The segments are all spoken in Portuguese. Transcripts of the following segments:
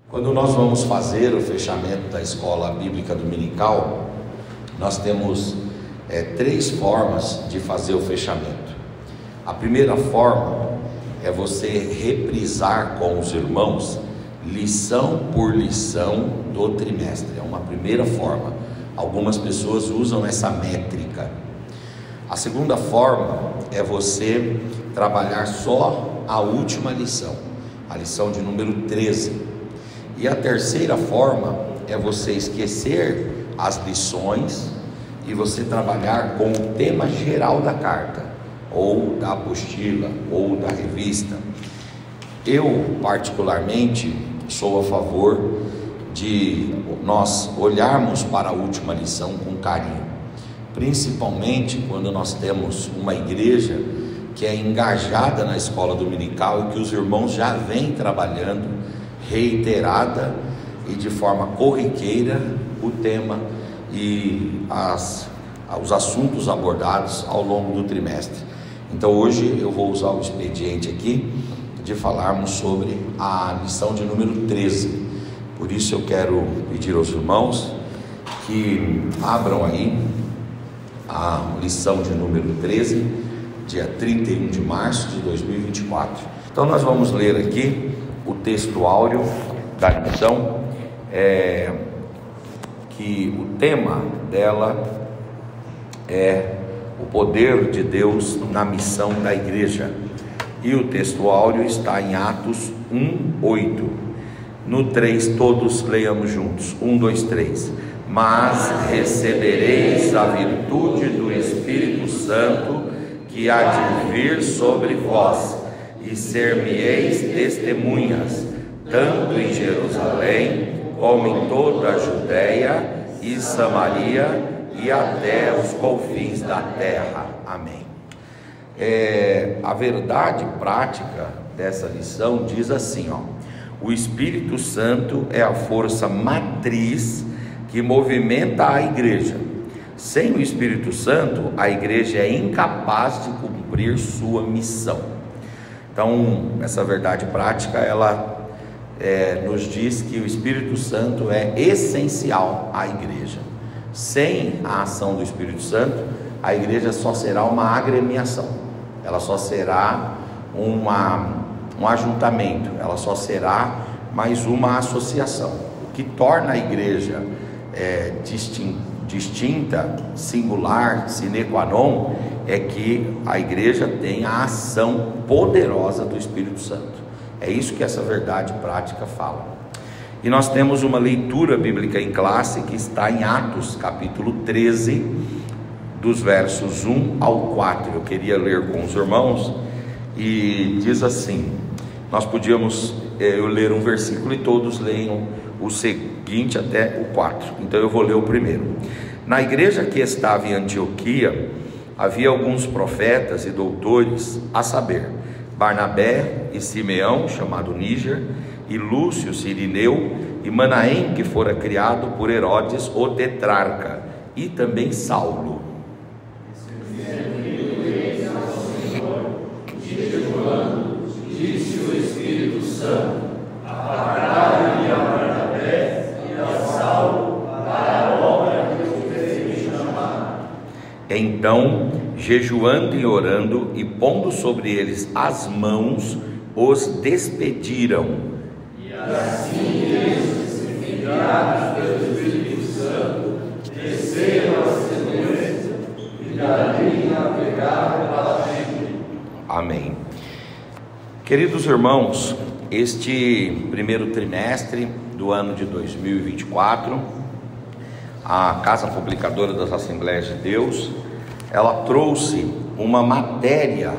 Quando nós vamos fazer o fechamento da escola bíblica dominical, nós temos três formas de fazer o fechamento. A primeira forma é você reprisar com os irmãos lição por lição do trimestre. É uma primeira forma. Algumas pessoas usam essa métrica. A segunda forma é você trabalhar só a última lição, a lição de número 13. E a terceira forma é você esquecer as lições e você trabalhar com o tema geral da carta, ou da apostila, ou da revista. Eu, particularmente, sou a favor de nós olharmos para a última lição com carinho, principalmente quando nós temos uma igreja que é engajada na escola dominical e que os irmãos já vêm trabalhando reiterada e de forma corriqueira o tema e os assuntos abordados ao longo do trimestre. Então hoje eu vou usar o expediente aqui de falarmos sobre a lição de número 13. Por isso eu quero pedir aos irmãos que abram aí a lição de número 13, dia 31 de março de 2024. Então nós vamos ler aqui o texto áureo da lição, que o tema dela é o poder de Deus na missão da igreja. E o texto áureo está em Atos 1:8. No 3 todos leiamos juntos. 1, 2, 3. Mas recebereis a virtude do Espírito Santo que há de vir sobre vós, e ser-me-eis testemunhas, tanto em Jerusalém, como em toda a Judéia e Samaria, e até os confins da terra. Amém. A verdade prática dessa lição diz assim, o Espírito Santo é a força matriz que movimenta a igreja. Sem o Espírito Santo, a igreja é incapaz de cumprir sua missão. Então, essa verdade prática, ela nos diz que o Espírito Santo é essencial à igreja. Sem a ação do Espírito Santo, a igreja só será uma agremiação, ela só será um ajuntamento, ela só será mais uma associação. O que torna a igreja distinta, singular, sine qua non, é que a igreja tem a ação poderosa do Espírito Santo. É isso que essa verdade prática fala. E nós temos uma leitura bíblica em classe que está em Atos, capítulo 13, dos versos 1 ao 4. Eu queria ler com os irmãos e diz assim, nós podíamos eu ler um versículo e todos leiam o seguinte até o 4. Então eu vou ler o primeiro. Na igreja que estava em Antioquia, havia alguns profetas e doutores, a saber, Barnabé e Simeão, chamado Níger, e Lúcio Cirineu, e Manaém, que fora criado por Herodes o tetrarca, e também Saulo. Disse o Espírito Santo, apartai-me a Barnabé e a Saulo para a obra que eu fez chamar. Então, jejuando e orando e pondo sobre eles as mãos, os despediram. E assim eles, enviados pelo Espírito Santo, desceram as testemunhas e dali navegaram para sempre. Amém. Queridos irmãos, este primeiro trimestre do ano de 2024, a Casa Publicadora das Assembleias de Deus, ela trouxe uma matéria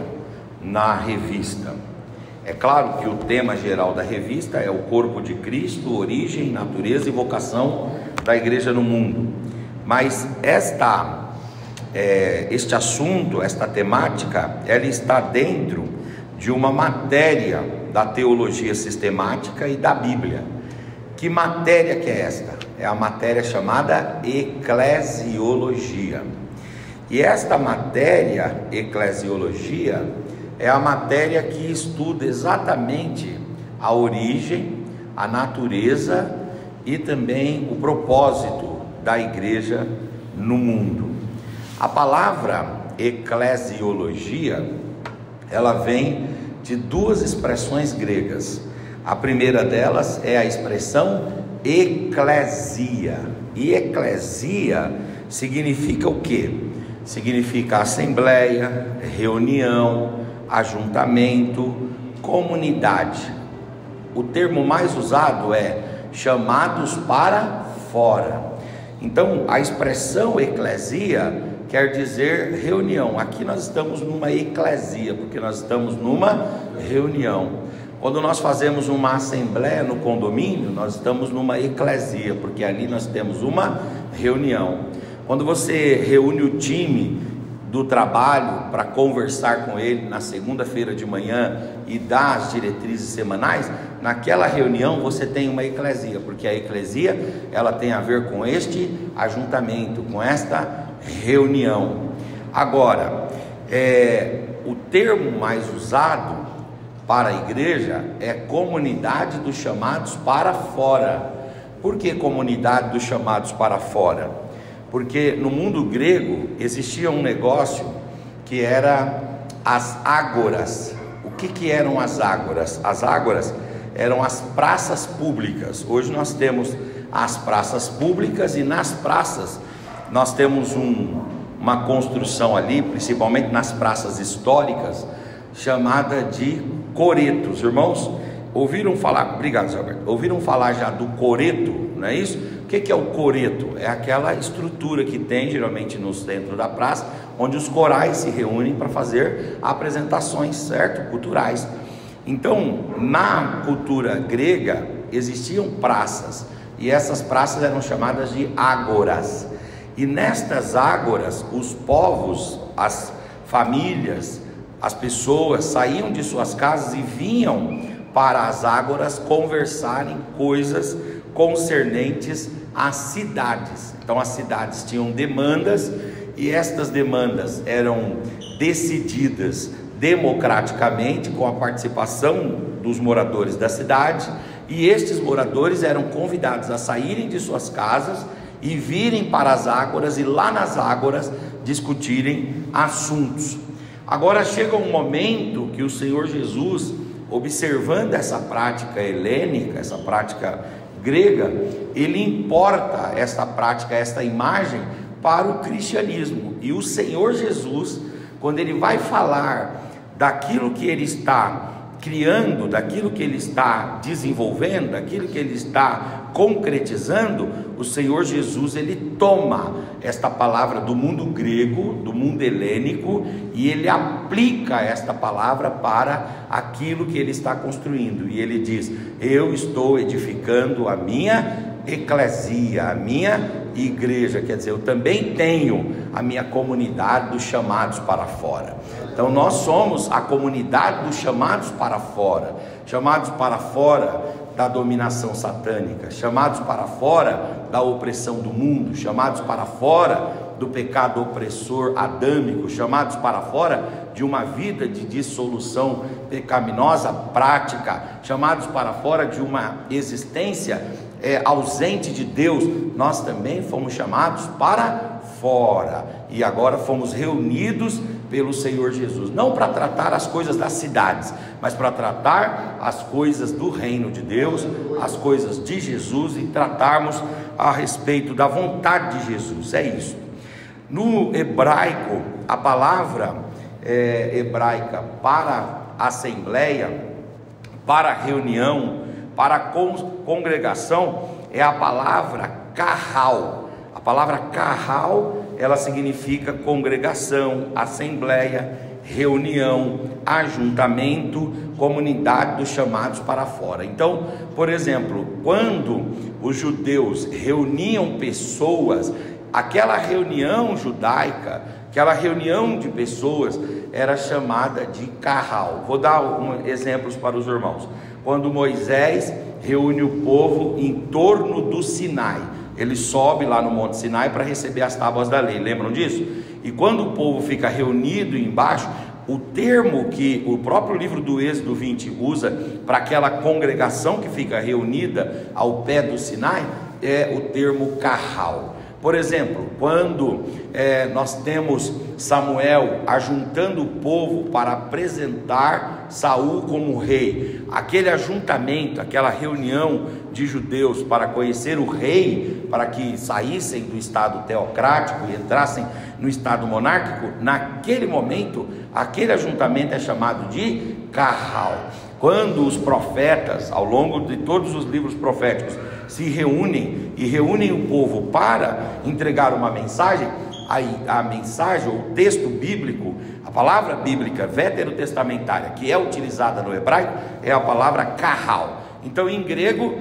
na revista. É claro que o tema geral da revista é o corpo de Cristo, origem, natureza e vocação da igreja no mundo. Mas este assunto, esta temática, ela está dentro de uma matéria da teologia sistemática e da Bíblia. Que matéria que é esta? é a matéria chamada eclesiologia. E esta matéria, eclesiologia, é a matéria que estuda exatamente a origem, a natureza e também o propósito da igreja no mundo. A palavra eclesiologia, ela vem de duas expressões gregas. A primeira delas é a expressão eclesia. E eclesia significa o quê? Significa assembleia, reunião, ajuntamento, comunidade. O termo mais usado é chamados para fora. Então, a expressão eclesia quer dizer reunião. Aqui nós estamos numa eclesia, porque nós estamos numa reunião. Quando nós fazemos uma assembleia no condomínio, nós estamos numa eclesia, porque ali nós temos uma reunião. Quando você reúne o time do trabalho para conversar com ele na segunda-feira de manhã e dar as diretrizes semanais, naquela reunião você tem uma eclesia, porque a eclesia ela tem a ver com este ajuntamento, com esta reunião. Agora, o termo mais usado para a igreja é comunidade dos chamados para fora. Por que comunidade dos chamados para fora? Porque no mundo grego existia um negócio que era as ágoras. O que eram as ágoras? As ágoras eram as praças públicas. Hoje nós temos as praças públicas e nas praças nós temos uma construção ali, principalmente nas praças históricas, chamada de coretos. Irmãos, ouviram falar, obrigado, Zé Alberto, ouviram falar já do coreto, não é isso? O que é o coreto? É aquela estrutura que tem geralmente no centro da praça, onde os corais se reúnem para fazer apresentações, certo? Culturais. Então, na cultura grega existiam praças, e essas praças eram chamadas de ágoras. E nestas ágoras, os povos, as famílias, as pessoas saíam de suas casas e vinham para as ágoras conversarem coisas concernentes às cidades. Então as cidades tinham demandas e estas demandas eram decididas democraticamente com a participação dos moradores da cidade, e estes moradores eram convidados a saírem de suas casas e virem para as ágoras e lá nas ágoras discutirem assuntos. Agora chega um momento que o Senhor Jesus, observando essa prática helênica, essa prática grega, ele importa esta prática, esta imagem para o cristianismo. E o Senhor Jesus, quando ele vai falar daquilo que ele está criando, daquilo que ele está desenvolvendo, daquilo que ele está concretizando, o Senhor Jesus, ele toma esta palavra do mundo grego, do mundo helênico, e ele aplica esta palavra para aquilo que ele está construindo, e ele diz: eu estou edificando a minha eclesia, a minha igreja. Quer dizer, eu também tenho a minha comunidade dos chamados para fora. Então nós somos a comunidade dos chamados para fora da dominação satânica, chamados para fora da opressão do mundo, chamados para fora do pecado opressor adâmico, chamados para fora de uma vida de dissolução pecaminosa prática, chamados para fora de uma existência ausente de Deus. Nós também fomos chamados para fora, e agora fomos reunidos pelo Senhor Jesus, não para tratar as coisas das cidades, mas para tratar as coisas do reino de Deus, as coisas de Jesus, e tratarmos a respeito da vontade de Jesus. É isso. No hebraico, a palavra hebraica para assembleia, para reunião, para congregação, é a palavra carral. A palavra carral, ela significa congregação, assembleia, reunião, ajuntamento, comunidade dos chamados para fora. Então, por exemplo, quando os judeus reuniam pessoas, aquela reunião judaica, aquela reunião de pessoas era chamada de carral. Vou dar exemplos para os irmãos. Quando Moisés reúne o povo em torno do Sinai, ele sobe lá no Monte Sinai para receber as tábuas da lei, lembram disso? E quando o povo fica reunido embaixo, o termo que o próprio livro do Êxodo 20 usa para aquela congregação que fica reunida ao pé do Sinai é o termo carral. Por exemplo, quando nós temos Samuel ajuntando o povo para apresentar Saul como rei, aquele ajuntamento, aquela reunião de judeus para conhecer o rei, para que saíssem do estado teocrático e entrassem no estado monárquico, naquele momento, aquele ajuntamento é chamado de carral. Quando os profetas, ao longo de todos os livros proféticos, se reúnem e reúnem o povo para entregar uma mensagem, a mensagem, o texto bíblico, a palavra bíblica veterotestamentária que é utilizada no hebraico é a palavra carral. Então, em grego,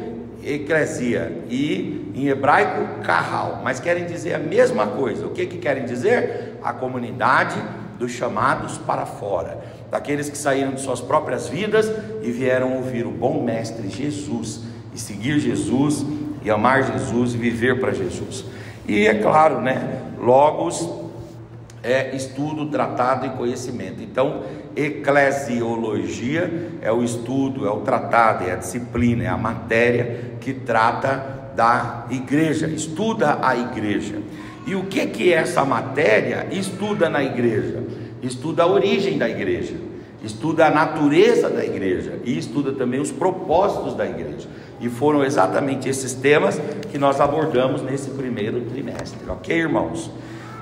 eclesia, e em hebraico, carral, mas querem dizer a mesma coisa. O que querem dizer? A comunidade dos chamados para fora, daqueles que saíram de suas próprias vidas e vieram ouvir o bom mestre Jesus, e seguir Jesus, e amar Jesus, e viver para Jesus. E é claro, logos é estudo, tratado e conhecimento. Então, eclesiologia é o estudo, é o tratado, é a disciplina, é a matéria que trata da igreja, estuda a igreja. E o que essa matéria estuda na igreja? Estuda a origem da igreja, estuda a natureza da igreja e estuda também os propósitos da igreja. E foram exatamente esses temas que nós abordamos nesse primeiro trimestre, ok, irmãos?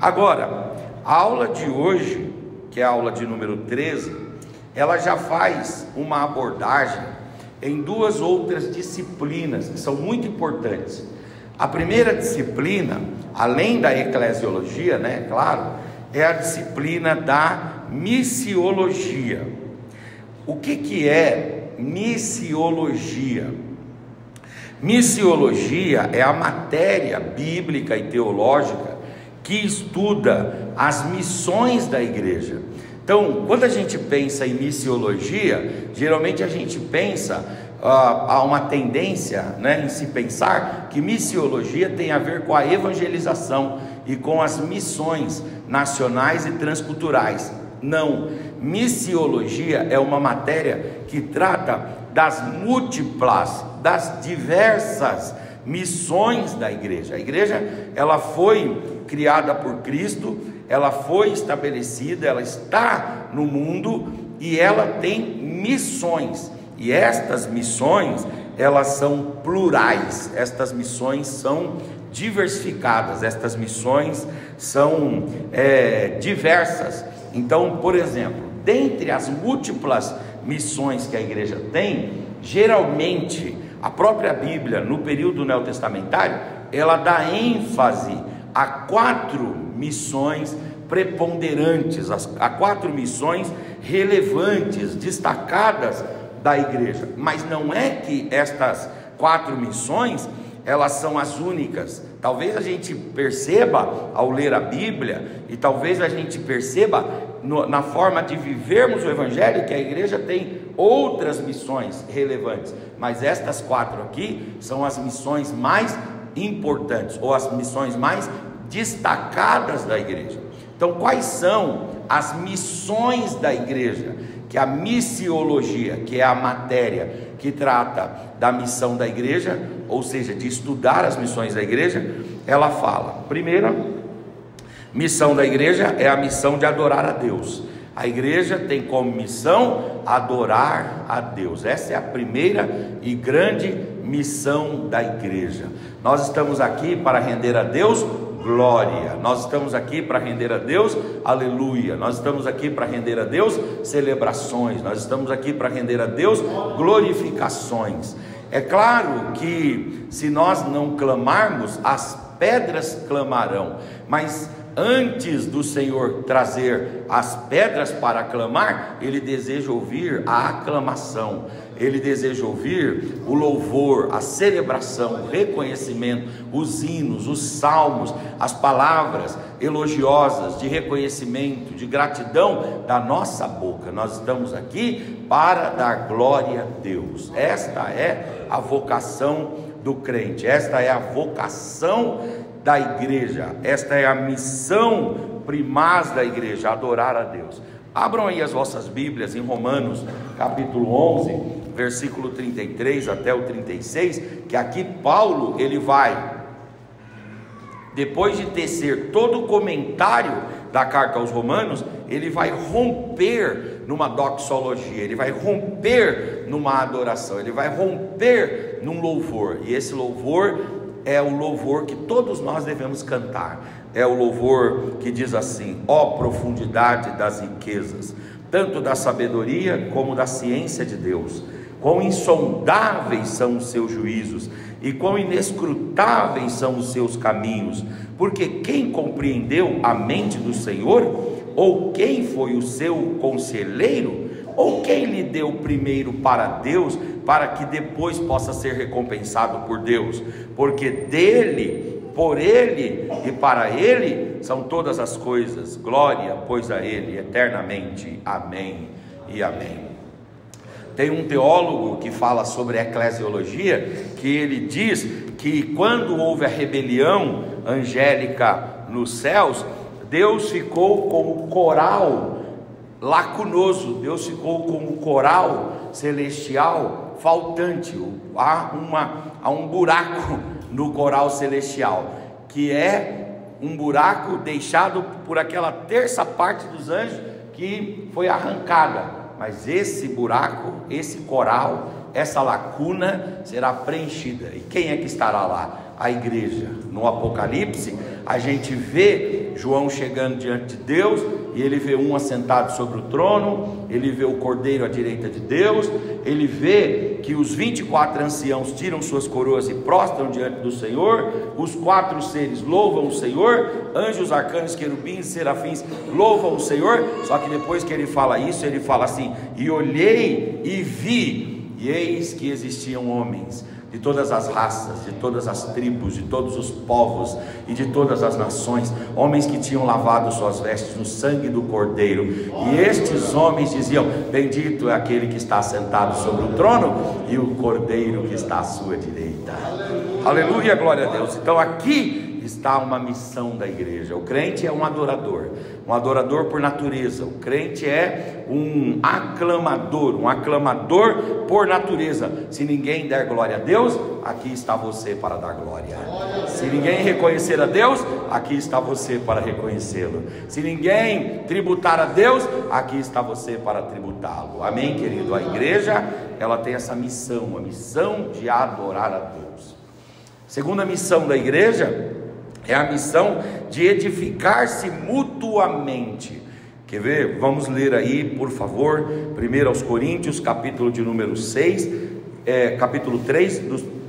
Agora, a aula de hoje, que é a aula de número 13, ela já faz uma abordagem em duas outras disciplinas que são muito importantes. A primeira disciplina, além da eclesiologia, claro, é a disciplina da missiologia. O que é missiologia? Missiologia é a matéria bíblica e teológica que estuda as missões da igreja. Então, quando a gente pensa em missiologia, geralmente a gente pensa, há uma tendência em se pensar que missiologia tem a ver com a evangelização e com as missões nacionais e transculturais. Não, missiologia é uma matéria que trata das múltiplas, das diversas missões da igreja. A igreja, ela foi criada por Cristo, ela foi estabelecida, ela está no mundo e ela tem missões. E estas missões, elas são plurais, estas missões são diversificadas, estas missões são diversas. Então, por exemplo, dentre as múltiplas missões que a igreja tem, geralmente a própria Bíblia, no período neotestamentário, ela dá ênfase a 4 missões preponderantes, a 4 missões relevantes, destacadas da igreja. Mas não é que estas 4 missões elas são as únicas. Talvez a gente perceba ao ler a Bíblia, e talvez a gente perceba na forma de vivermos o Evangelho, que a igreja tem outras missões relevantes, mas estas 4 aqui são as missões mais importantes, ou as missões mais destacadas da igreja. Então, quais são as missões da igreja? Que a missiologia, que é a matéria que trata da missão da igreja, ou seja, de estudar as missões da igreja, ela fala: primeira missão da igreja é a missão de adorar a Deus. A igreja tem como missão adorar a Deus. Essa é a primeira e grande missão da igreja. Nós estamos aqui para render a Deus glória, nós estamos aqui para render a Deus aleluia, nós estamos aqui para render a Deus celebrações, nós estamos aqui para render a Deus glorificações. É claro que se nós não clamarmos, as pedras clamarão, mas antes do Senhor trazer as pedras para clamar, Ele deseja ouvir a aclamação, Ele deseja ouvir o louvor, a celebração, o reconhecimento, os hinos, os salmos, as palavras elogiosas de reconhecimento, de gratidão da nossa boca. Nós estamos aqui para dar glória a Deus. Esta é a vocação do crente. Esta é a vocação da igreja, esta é a missão primaz da igreja, adorar a Deus. Abram aí as vossas Bíblias em Romanos capítulo 11, versículo 33 até o 36, que aqui Paulo, ele vai, depois de tecer todo o comentário da carta aos Romanos, ele vai romper numa doxologia, ele vai romper numa adoração, ele vai romper num louvor, e esse louvor é o louvor que todos nós devemos cantar. É o louvor que diz assim: ó profundidade das riquezas, tanto da sabedoria como da ciência de Deus, quão insondáveis são os seus juízos, e quão inescrutáveis são os seus caminhos, porque quem compreendeu a mente do Senhor? Ou quem foi o seu conselheiro? Ou quem lhe deu primeiro para Deus, para que depois possa ser recompensado por Deus? Porque dele, por ele e para ele são todas as coisas. Glória, pois, a ele eternamente. Amém e amém. Tem um teólogo que fala sobre a eclesiologia, que ele diz que quando houve a rebelião angélica nos céus, Deus ficou como coral lacunoso, Deus ficou como coral celestial faltante. Há um buraco no coral celestial, que é um buraco deixado por aquela terça parte dos anjos que foi arrancada. Mas esse buraco, esse coral, essa lacuna será preenchida. E quem é que estará lá? A igreja. No Apocalipse, a gente vê João chegando diante de Deus, e ele vê um assentado sobre o trono, ele vê o Cordeiro à direita de Deus, ele vê que os 24 anciãos tiram suas coroas e prostram diante do Senhor, os 4 seres louvam o Senhor, anjos, arcanos, querubins, serafins louvam o Senhor. Só que depois que ele fala isso, ele fala assim: e olhei e vi, e eis que existiam homens de todas as raças, de todas as tribos, de todos os povos e de todas as nações, homens que tinham lavado suas vestes no sangue do Cordeiro, e estes homens diziam: bendito é aquele que está sentado sobre o trono e o Cordeiro que está à sua direita. Aleluia, glória a Deus. Então aqui está uma missão da igreja. O crente é um adorador por natureza. O crente é um aclamador por natureza. Se ninguém der glória a Deus, aqui está você para dar glória. Se ninguém reconhecer a Deus, aqui está você para reconhecê-lo. Se ninguém tributar a Deus, aqui está você para tributá-lo. Amém, querido? A igreja, ela tem essa missão, a missão de adorar a Deus. Segunda missão da igreja é a missão de edificar-se mutuamente. Quer ver? Vamos ler aí, por favor, 1 aos Coríntios, capítulo de número 6, capítulo 3,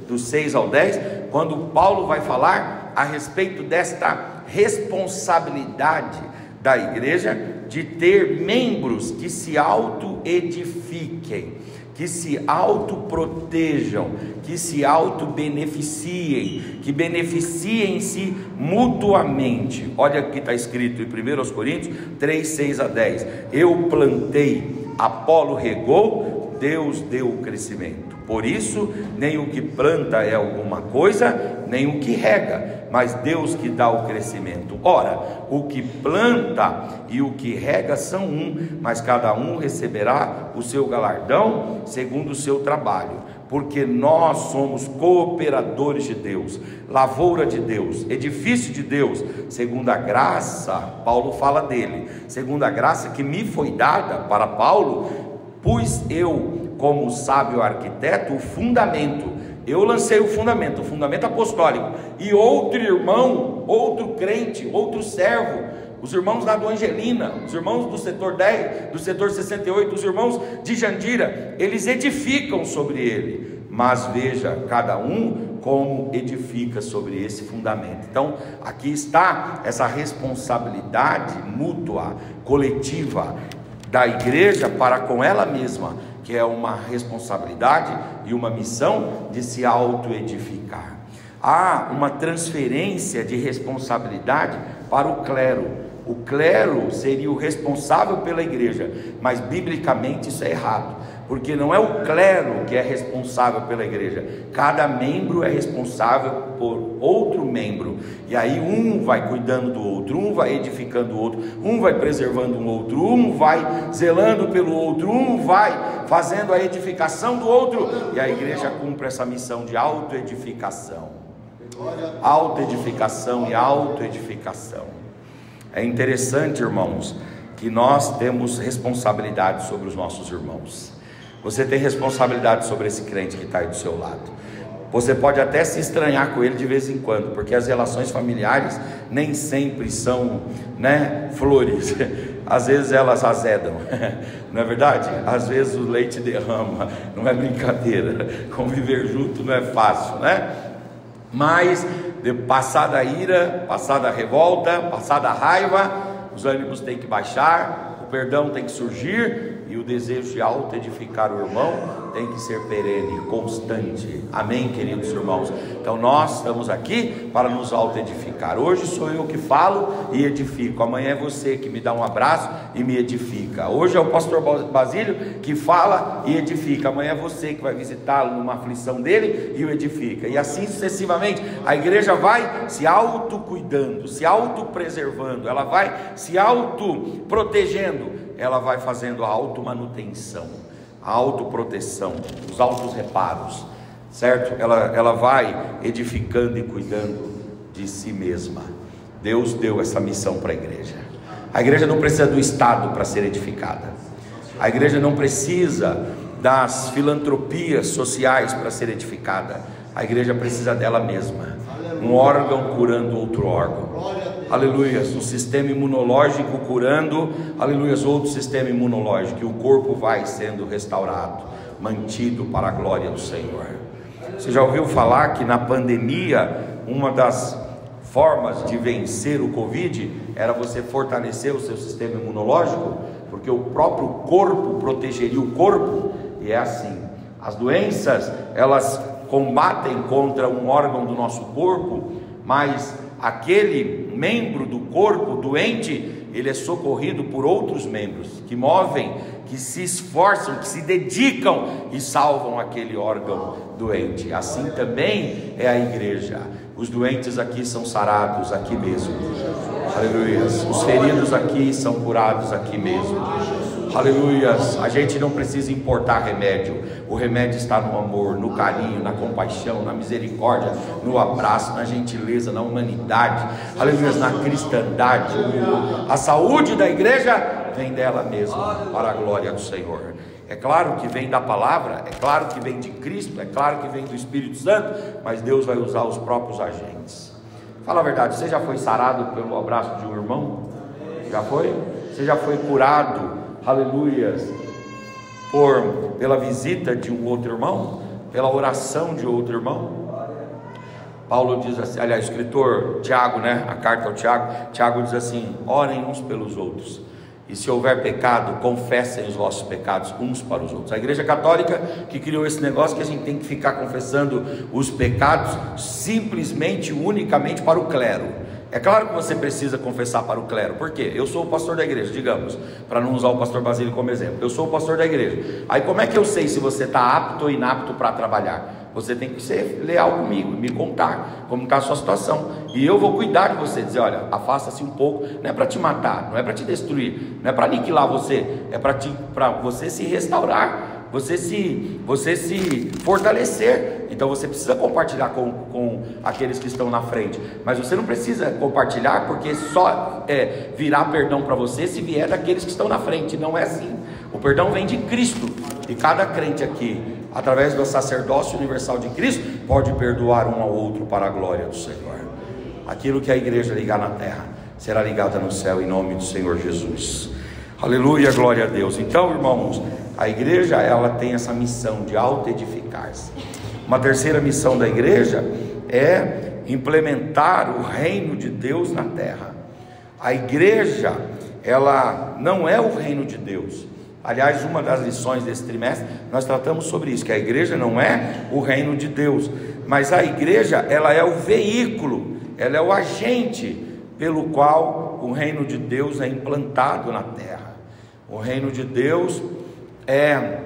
do 6 ao 10, quando Paulo vai falar a respeito desta responsabilidade da igreja de ter membros que se auto-edifiquem, que se autoprotejam, que se auto-beneficiem, que beneficiem-se mutuamente. Olha aqui está escrito em 1 Coríntios 3, 6 a 10: eu plantei, Apolo regou, Deus deu o crescimento. Por isso, nem o que planta é alguma coisa, nem o que rega, mas Deus que dá o crescimento. Ora, o que planta e o que rega são um, mas cada um receberá o seu galardão segundo o seu trabalho. Porque nós somos cooperadores de Deus, lavoura de Deus, edifício de Deus, segundo a graça, Paulo fala dele, segundo a graça que me foi dada. Para Paulo, pus eu, como sábio arquiteto, o fundamento. Eu lancei o fundamento apostólico, e outro irmão, outro crente, outro servo, os irmãos lá do Angelina, os irmãos do setor 10, do setor 68, os irmãos de Jandira, eles edificam sobre ele. Mas veja, cada um como edifica sobre esse fundamento. Então aqui está essa responsabilidade mútua, coletiva da igreja para com ela mesma, que é uma responsabilidade e uma missão de se auto-edificar. Há uma transferência de responsabilidade para o clero. O clero seria o responsável pela igreja, mas biblicamente isso é errado, porque não é o clero que é responsável pela igreja, cada membro é responsável por outro membro, e aí um vai cuidando do outro, um vai edificando o outro, um vai preservando o outro, um vai zelando pelo outro, um vai fazendo a edificação do outro, e a igreja cumpre essa missão de autoedificação, autoedificação e autoedificação. É interessante, irmãos, que nós temos responsabilidade sobre os nossos irmãos. Você tem responsabilidade sobre esse crente que está aí do seu lado. Você pode até se estranhar com ele de vez em quando, porque as relações familiares nem sempre são, flores. Às vezes elas azedam, não é verdade? Às vezes o leite derrama, não é brincadeira. Conviver junto não é fácil, Mas, passada a ira, passada a revolta, passada a raiva, os ânimos têm que baixar, o perdão tem que surgir, e o desejo de auto-edificar o irmão tem que ser perene, constante. Amém, queridos irmãos? Então nós estamos aqui para nos auto-edificar. Hoje sou eu que falo e edifico, amanhã é você que me dá um abraço e me edifica. Hoje é o pastor Basílio que fala e edifica, amanhã é você que vai visitá-lo numa aflição dele e o edifica, e assim sucessivamente. A igreja vai se autocuidando, se autopreservando, ela vai se autoprotegendo, ela vai fazendo a automanutenção, a autoproteção, os autos reparos, certo? Ela vai edificando e cuidando de si mesma. Deus deu essa missão para a igreja. A igreja não precisa do Estado para ser edificada. A igreja não precisa das filantropias sociais para ser edificada. A igreja precisa dela mesma. Um órgão curando outro órgão. Aleluia, um sistema imunológico curando, aleluia, outro sistema imunológico, e o corpo vai sendo restaurado, mantido para a glória do Senhor. Você já ouviu falar que na pandemia, uma das formas de vencer o Covid era você fortalecer o seu sistema imunológico, porque o próprio corpo protegeria o corpo, e é assim, as doenças, elas combatem contra um órgão do nosso corpo, mas aquele membro do corpo doente, ele é socorrido por outros membros, que movem, que se esforçam, que se dedicam e salvam aquele órgão doente. Assim também é a igreja. Os doentes aqui são sarados aqui mesmo, aleluia. Os feridos aqui são curados aqui mesmo, aleluia. A gente não precisa importar remédio, o remédio está no amor, no carinho, na compaixão, na misericórdia, no abraço, na gentileza, na humanidade, aleluia, na cristandade. A saúde da igreja vem dela mesma, para a glória do Senhor. É claro que vem da palavra, é claro que vem de Cristo, é claro que vem do Espírito Santo, mas Deus vai usar os próprios agentes. Fala a verdade, você já foi sarado pelo abraço de um irmão? Já foi? Você já foi curado, aleluias, pela visita de um outro irmão? Pela oração de outro irmão? Paulo diz assim, aliás, o escritor Tiago, a carta ao Tiago diz assim: orem uns pelos outros, e se houver pecado, confessem os vossos pecados uns para os outros. A igreja católica que criou esse negócio que a gente tem que ficar confessando os pecados simplesmente, unicamente para o clero. É claro que você precisa confessar para o clero. Por quê? Eu sou o pastor da igreja, digamos, para não usar o pastor Basílio como exemplo. Eu sou o pastor da igreja. Aí como é que eu sei se você está apto ou inapto para trabalhar? Você tem que ser leal comigo, me contar como está a sua situação, e eu vou cuidar de você, dizer: olha, afasta-se um pouco. Não é para te matar, não é para te destruir, não é para aniquilar você, é para você se restaurar, você se fortalecer. Então você precisa compartilhar com aqueles que estão na frente, mas você não precisa compartilhar, porque só virá perdão para você se vier daqueles que estão na frente. Não é assim. O perdão vem de Cristo, e cada crente aqui, através do sacerdócio universal de Cristo, pode perdoar um ao outro para a glória do Senhor. Aquilo que a igreja ligar na terra será ligado no céu, em nome do Senhor Jesus. Aleluia, glória a Deus. Então, irmãos, a igreja, ela tem essa missão de auto-edificar-se. Uma terceira missão da igreja é implementar o reino de Deus na terra. A igreja, ela não é o reino de Deus. Aliás, uma das lições desse trimestre, nós tratamos sobre isso, que a igreja não é o reino de Deus, mas a igreja, ela é o veículo, ela é o agente pelo qual o reino de Deus é implantado na terra. O reino de Deus é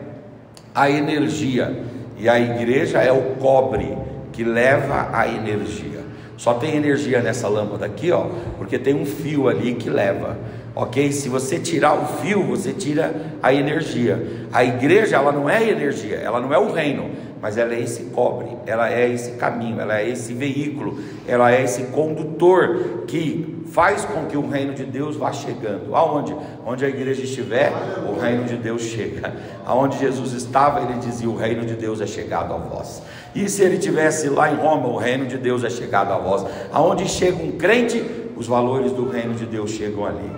a energia, e a igreja é o cobre que leva a energia. Só tem energia nessa lâmpada aqui, ó, porque tem um fio ali que leva, ok? Se você tirar o fio, você tira a energia. A igreja, ela não é energia, ela não é o reino, mas ela é esse cobre, ela é esse caminho, ela é esse veículo, ela é esse condutor que faz com que o reino de Deus vá chegando. Aonde? Onde a igreja estiver, o reino de Deus chega. Aonde Jesus estava, ele dizia: o reino de Deus é chegado a vós. E se ele estivesse lá em Roma, o reino de Deus é chegado a vós. Aonde chega um crente, os valores do reino de Deus chegam ali.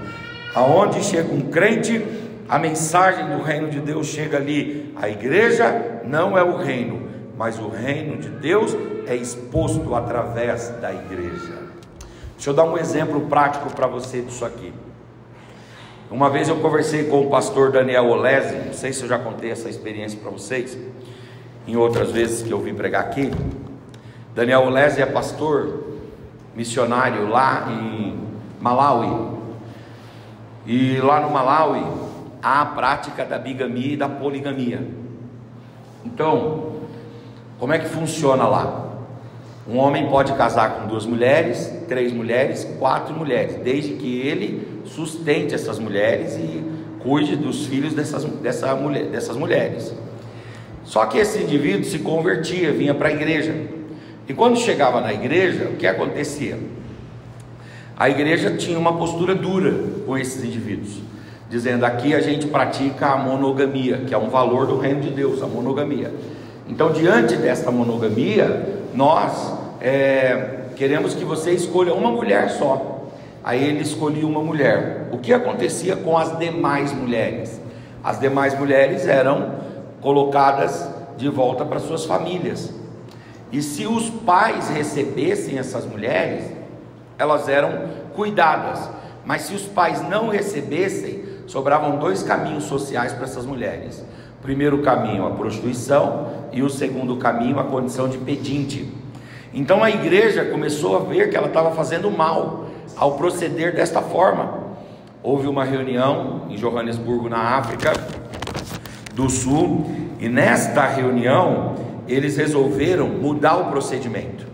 Aonde chega um crente, a mensagem do reino de Deus chega ali. A igreja não é o reino, mas o reino de Deus é exposto através da igreja. Deixa eu dar um exemplo prático para você disso aqui. Uma vez eu conversei com o pastor Daniel Olesi, não sei se eu já contei essa experiência para vocês, em outras vezes que eu vim pregar aqui. Daniel Olesi é pastor missionário lá em Malawi, e lá no Malawi há a prática da bigamia e da poligamia. Então, como é que funciona lá? Um homem pode casar com 2 mulheres, 3 mulheres, 4 mulheres, desde que ele sustente essas mulheres e cuide dos filhos dessas mulheres. Só que esse indivíduo se convertia, vinha para a igreja, e quando chegava na igreja, o que acontecia? A igreja tinha uma postura dura com esses indivíduos, dizendo: aqui a gente pratica a monogamia, que é um valor do reino de Deus, a monogamia. Então, diante desta monogamia, nós queremos que você escolha uma mulher só. Aí ele escolhia uma mulher. O que acontecia com as demais mulheres? As demais mulheres eram colocadas de volta para suas famílias, e se os pais recebessem essas mulheres, elas eram cuidadas. Mas se os pais não recebessem, sobravam 2 caminhos sociais para essas mulheres. O primeiro caminho, a prostituição, e o segundo caminho, a condição de pedinte. Então a igreja começou a ver que ela estava fazendo mal ao proceder desta forma. Houve uma reunião em Joanesburgo, na África do Sul, e nesta reunião eles resolveram mudar o procedimento.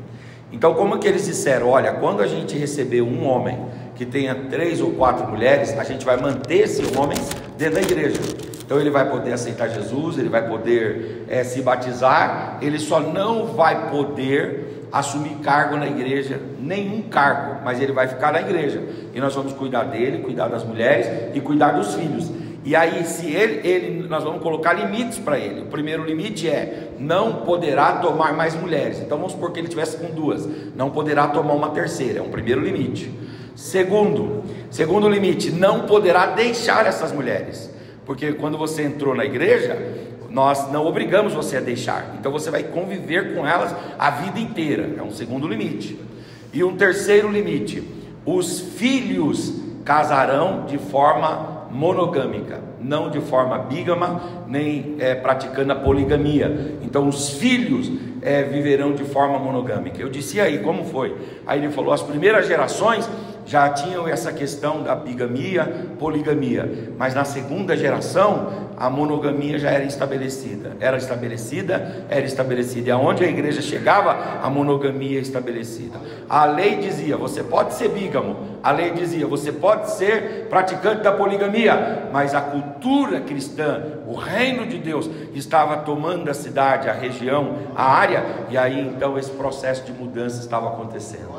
Então, como que eles disseram? Olha, quando a gente receber um homem que tenha 3 ou 4 mulheres, a gente vai manter esse homem dentro da igreja. Então ele vai poder aceitar Jesus, ele vai poder se batizar, ele só não vai poder assumir cargo na igreja, nenhum cargo, mas ele vai ficar na igreja, e nós vamos cuidar dele, cuidar das mulheres e cuidar dos filhos. E aí, se nós vamos colocar limites para ele. O primeiro limite é: não poderá tomar mais mulheres. Então vamos supor que ele estivesse com 2, não poderá tomar uma terceira, é um primeiro limite. Segundo limite: não poderá deixar essas mulheres, porque quando você entrou na igreja, nós não obrigamos você a deixar, então você vai conviver com elas a vida inteira, é um segundo limite. E um terceiro limite: os filhos casarão de forma monogâmica, não de forma bígama, nem praticando a poligamia. Então os filhos viverão de forma monogâmica. Eu disse: e aí, como foi? Aí ele falou: as primeiras gerações já tinham essa questão da bigamia, poligamia, mas na segunda geração a monogamia já era estabelecida, e aonde a igreja chegava, a monogamia estabelecida. A lei dizia: você pode ser bígamo, a lei dizia: você pode ser praticante da poligamia, mas a cultura cristã, o reino de Deus estava tomando a cidade, a região, a área, e aí então esse processo de mudança estava acontecendo.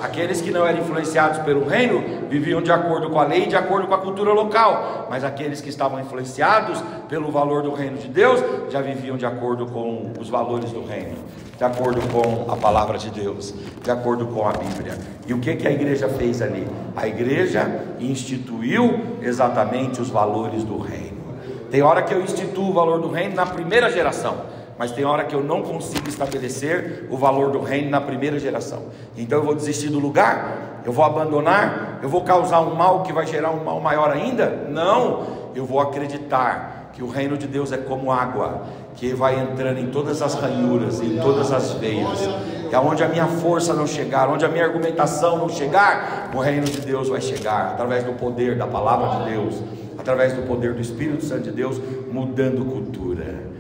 Aqueles que não eram influenciados pelo reino viviam de acordo com a lei, de acordo com a cultura local, mas aqueles que estavam influenciados pelo valor do reino de Deus já viviam de acordo com os valores do reino, de acordo com a palavra de Deus, de acordo com a Bíblia. E o que a igreja fez ali? A igreja instituiu exatamente os valores do reino. Tem hora que eu instituo o valor do reino na primeira geração, mas tem hora que eu não consigo estabelecer o valor do reino na primeira geração. Então eu vou desistir do lugar? Eu vou abandonar? Eu vou causar um mal que vai gerar um mal maior ainda? Não, eu vou acreditar que o reino de Deus é como água, que vai entrando em todas as ranhuras, em todas as veias, e aonde a minha força não chegar, onde a minha argumentação não chegar, o reino de Deus vai chegar, através do poder da palavra de Deus, através do poder do Espírito Santo de Deus, mudando cultura.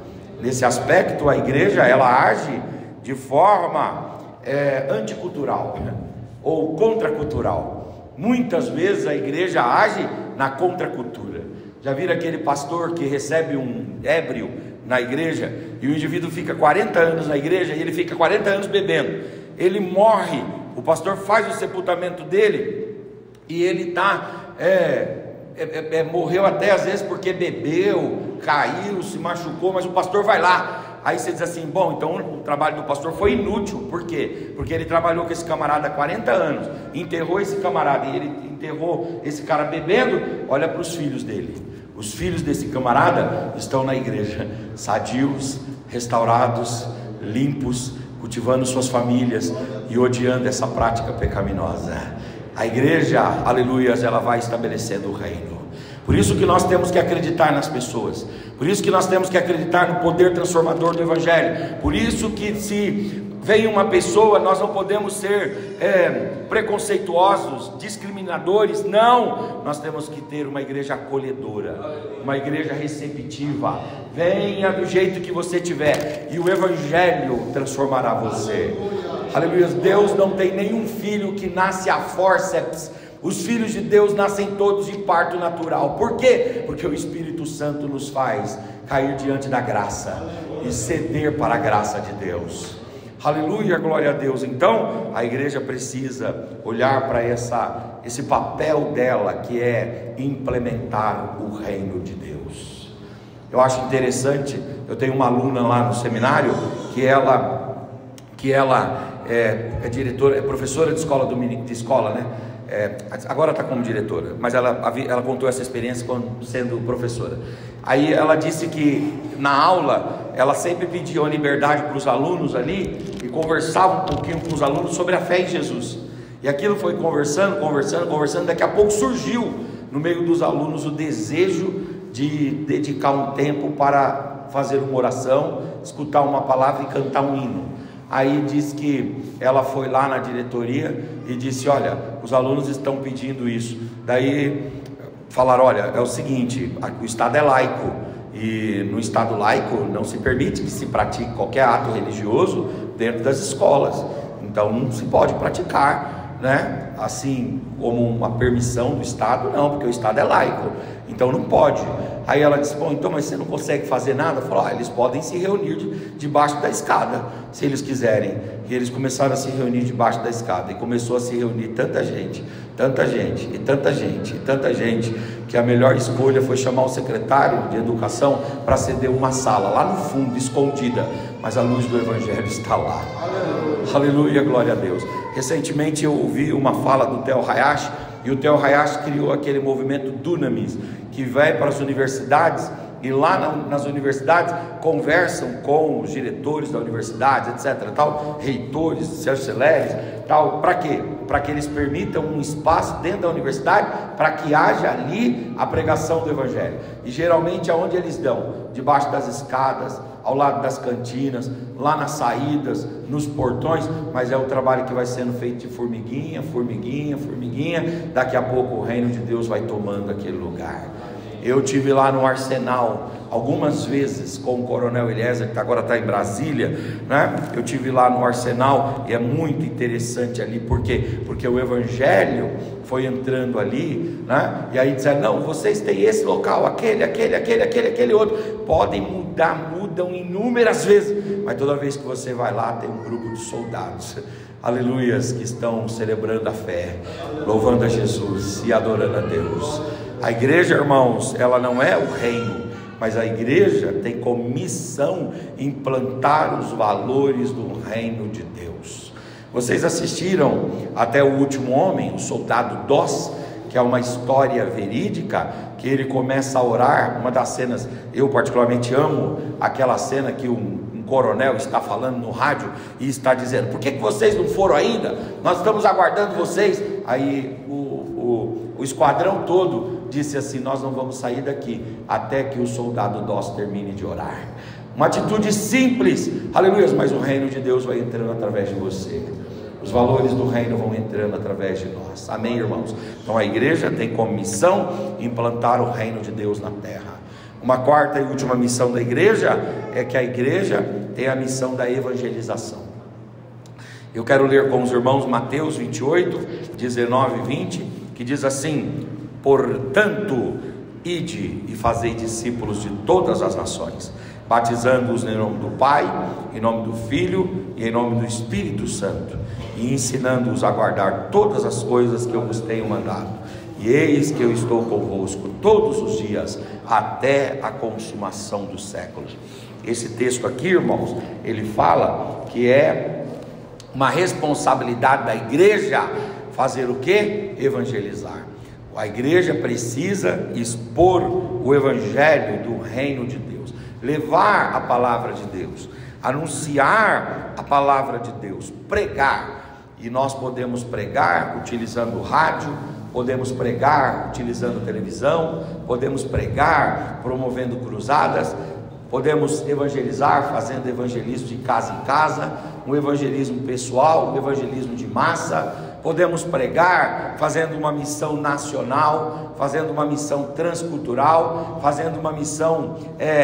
Nesse aspecto, a igreja, ela age de forma anticultural, ou contracultural. Muitas vezes a igreja age na contracultura. Já viram aquele pastor que recebe um ébrio na igreja, e o indivíduo fica 40 anos na igreja, e ele fica 40 anos bebendo, ele morre, o pastor faz o sepultamento dele, e ele morreu até às vezes porque bebeu, caiu, se machucou, mas o pastor vai lá. Aí você diz assim, bom, então o trabalho do pastor foi inútil. Por quê? Porque ele trabalhou com esse camarada há 40 anos, enterrou esse camarada, e ele enterrou esse cara bebendo. Olha para os filhos dele, os filhos desse camarada estão na igreja, sadios, restaurados, limpos, cultivando suas famílias e odiando essa prática pecaminosa. A igreja, aleluias, ela vai estabelecendo o reino. Por isso que nós temos que acreditar nas pessoas, por isso que nós temos que acreditar no poder transformador do Evangelho. Por isso que se vem uma pessoa, nós não podemos ser preconceituosos, discriminadores. Não, nós temos que ter uma igreja acolhedora, uma igreja receptiva. Venha do jeito que você tiver, e o Evangelho transformará você. Aleluia. Deus não tem nenhum filho que nasce a fórceps. Os filhos de Deus nascem todos de parto natural. Por quê? Porque o Espírito Santo nos faz cair diante da graça e ceder para a graça de Deus. Aleluia, glória a Deus. Então a igreja precisa olhar para esse papel dela, que é implementar o reino de Deus. Eu acho interessante, eu tenho uma aluna lá no seminário, que ela é diretora, é professora de escola, né? Agora está como diretora, mas ela contou essa experiência sendo professora. Aí ela disse que na aula ela sempre pedia uma liberdade para os alunos ali, e conversava um pouquinho com os alunos sobre a fé em Jesus. E aquilo foi conversando, daqui a pouco surgiu no meio dos alunos o desejo de dedicar um tempo para fazer uma oração, escutar uma palavra e cantar um hino. Aí diz que ela foi lá na diretoria e disse, olha, os alunos estão pedindo isso. Daí falaram, olha, é o seguinte, o Estado é laico, e no Estado laico não se permite que se pratique qualquer ato religioso dentro das escolas. Então não se pode praticar, né? Assim como uma permissão do Estado, não, porque o Estado é laico, então não pode. Aí ela disse, bom, então, mas você não consegue fazer nada? Falou, eles podem se reunir debaixo da escada, se eles quiserem. E eles começaram a se reunir debaixo da escada, e começou a se reunir tanta gente, que a melhor escolha foi chamar o secretário de educação para ceder uma sala, lá no fundo, escondida, mas a luz do Evangelho está lá. Aleluia, glória a Deus. Recentemente eu ouvi uma fala do Theo Hayashi, e o Theo Hayashi criou aquele movimento Dunamis, que vai para as universidades, e lá nas universidades conversam com os diretores da universidade, etc, tal, reitores, chanceleres, tal. Para quê? Para que eles permitam um espaço dentro da universidade, para que haja ali a pregação do Evangelho. E geralmente aonde eles dão? Debaixo das escadas, ao lado das cantinas, lá nas saídas, nos portões. Mas é o trabalho que vai sendo feito de formiguinha, daqui a pouco o reino de Deus vai tomando aquele lugar. Eu tive lá no Arsenal algumas vezes com o Coronel Eliezer, que agora está em Brasília, né? Eu tive lá no Arsenal, e é muito interessante ali. Por quê? Porque o Evangelho foi entrando ali, né? E aí disseram, não, vocês têm esse local, aquele outro. Podem mudar, mudam inúmeras vezes, mas toda vez que você vai lá, tem um grupo de soldados, aleluias, que estão celebrando a fé, louvando a Jesus e adorando a Deus. A igreja, irmãos, ela não é o reino, mas a igreja tem como missão implantar os valores do reino de Deus. Vocês assistiram até O Último Homem, o soldado Doss, que é uma história verídica, que ele começa a orar. Uma das cenas, eu particularmente amo aquela cena que um coronel está falando no rádio e está dizendo, por que vocês não foram ainda? Nós estamos aguardando vocês. Aí o esquadrão todo disse assim, nós não vamos sair daqui até que o soldado Doss termine de orar. uma atitude simples, aleluia, mas o reino de Deus vai entrando através de você, os valores do reino vão entrando através de nós, amém, irmãos? Então a igreja tem como missão implantar o reino de Deus na terra. Uma quarta e última missão da igreja é que a igreja tem a missão da evangelização. Eu quero ler com os irmãos Mateus 28, 19 e 20, que diz assim: portanto, ide e fazei discípulos de todas as nações, batizando-os em nome do Pai, em nome do Filho e em nome do Espírito Santo, e ensinando-os a guardar todas as coisas que eu vos tenho mandado. E eis que eu estou convosco todos os dias, até a consumação dos séculos. Esse texto aqui, irmãos, ele fala que é uma responsabilidade da igreja fazer o quê? Evangelizar. A igreja precisa expor o evangelho do reino de Deus, levar a palavra de Deus, anunciar a palavra de Deus, pregar. E nós podemos pregar utilizando o rádio, podemos pregar utilizando televisão, podemos pregar promovendo cruzadas, podemos evangelizar fazendo evangelismo de casa em casa, um evangelismo pessoal, um evangelismo de massa. Podemos pregar fazendo uma missão nacional, fazendo uma missão transcultural, fazendo uma missão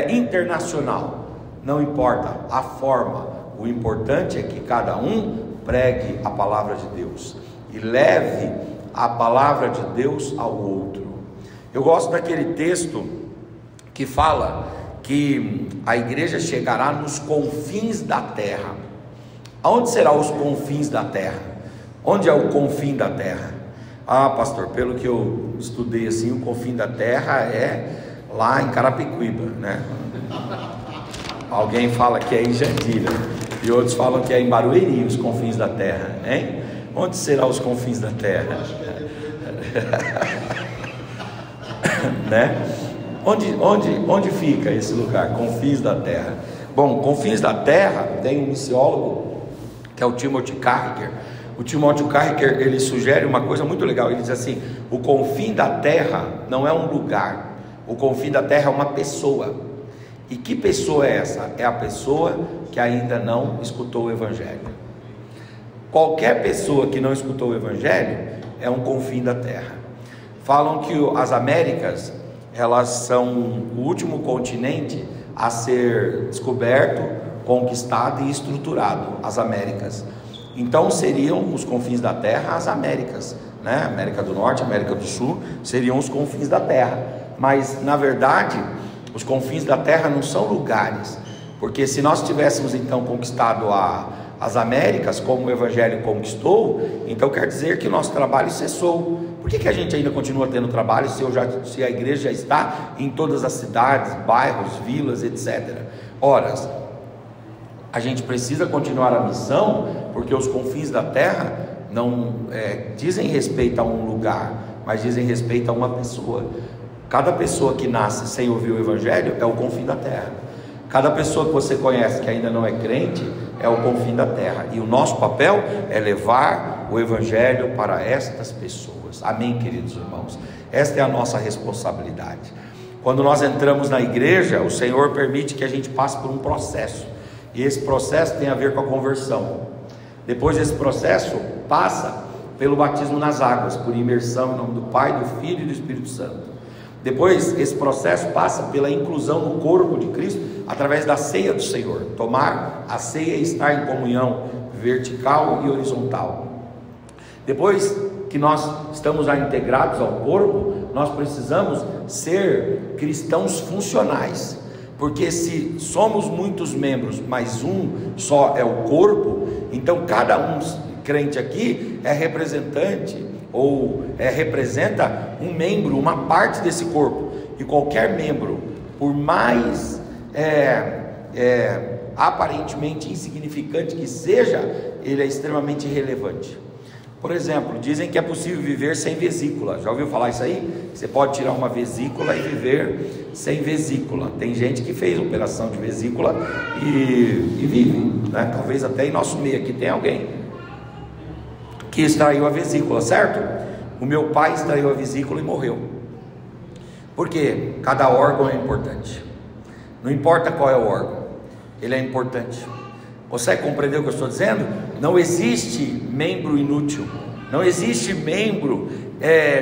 internacional. Não importa a forma, o importante é que cada um pregue a palavra de Deus e leve a palavra de Deus ao outro. Eu gosto daquele texto que fala que a igreja chegará nos confins da terra. Aonde serão os confins da terra? Onde é o confim da terra? Ah, pastor, pelo que eu estudei assim, o confim da terra é lá em Carapicuíba, né? Alguém fala que é em Jandira e outros falam que é em Barueri, os confins da terra, hein? Onde serão os confins da terra? Né? Onde fica esse lugar? Confins da terra. Bom, confins da terra tem um missiólogo que é o Timothy Carriger. O Timothy Carriger, ele sugere uma coisa muito legal. Ele diz assim: o confim da terra não é um lugar, o confim da terra é uma pessoa. E que pessoa é essa? É a pessoa que ainda não escutou o evangelho. Qualquer pessoa que não escutou o evangelho é um confim da terra. Falam que as Américas, elas são o último continente a ser descoberto, conquistado e estruturado, as Américas. Então seriam os confins da terra as Américas, né? América do Norte, América do Sul seriam os confins da terra. Mas na verdade, os confins da terra não são lugares, porque se nós tivéssemos então conquistado as Américas como o evangelho conquistou, então quer dizer que o nosso trabalho cessou. Por que a gente ainda continua tendo trabalho se a igreja já está em todas as cidades, bairros, vilas, etc? Ora, a gente precisa continuar a missão, porque os confins da terra não dizem respeito a um lugar, mas dizem respeito a uma pessoa. Cada pessoa que nasce sem ouvir o evangelho é o confim da terra. Cada pessoa que você conhece que ainda não é crente é o confim da terra. E o nosso papel é levar o evangelho para estas pessoas. Amém, queridos irmãos? Esta é a nossa responsabilidade. Quando nós entramos na igreja, o Senhor permite que a gente passe por um processo. E esse processo tem a ver com a conversão. Depois desse processo, passa pelo batismo nas águas, por imersão em nome do Pai, do Filho e do Espírito Santo. Depois, esse processo passa pela inclusão no corpo de Cristo, através da ceia do Senhor. Tomar a ceia e estar em comunhão vertical e horizontal. Depois que nós estamos já integrados ao corpo, nós precisamos ser cristãos funcionais. Porque se somos muitos membros, mas um só é o corpo, então cada um crente aqui é representante ou representa um membro, uma parte desse corpo. E qualquer membro, por mais aparentemente insignificante que seja, ele é extremamente relevante. Por exemplo, dizem que é possível viver sem vesícula. Já ouviu falar isso aí? Você pode tirar uma vesícula e viver sem vesícula. Tem gente que fez operação de vesícula e vive, né? Talvez até em nosso meio aqui tem alguém que extraiu a vesícula, certo? O meu pai extraiu a vesícula e morreu. Por quê? Cada órgão é importante. Não importa qual é o órgão. ele é importante. Consegue compreender o que eu estou dizendo? Não existe membro inútil, não existe membro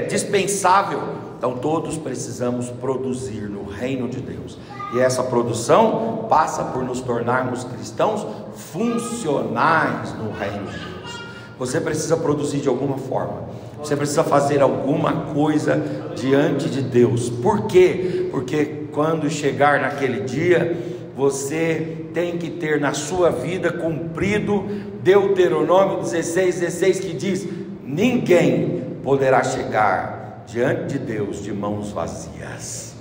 dispensável. Então todos precisamos produzir no reino de Deus, e essa produção passa por nos tornarmos cristãos funcionais no reino de Deus. Você precisa produzir de alguma forma, você precisa fazer alguma coisa diante de Deus. Por quê? Porque quando chegar naquele dia, você tem que ter na sua vida cumprido Deuteronômio 16:16, que diz: ninguém poderá chegar diante de Deus de mãos vazias.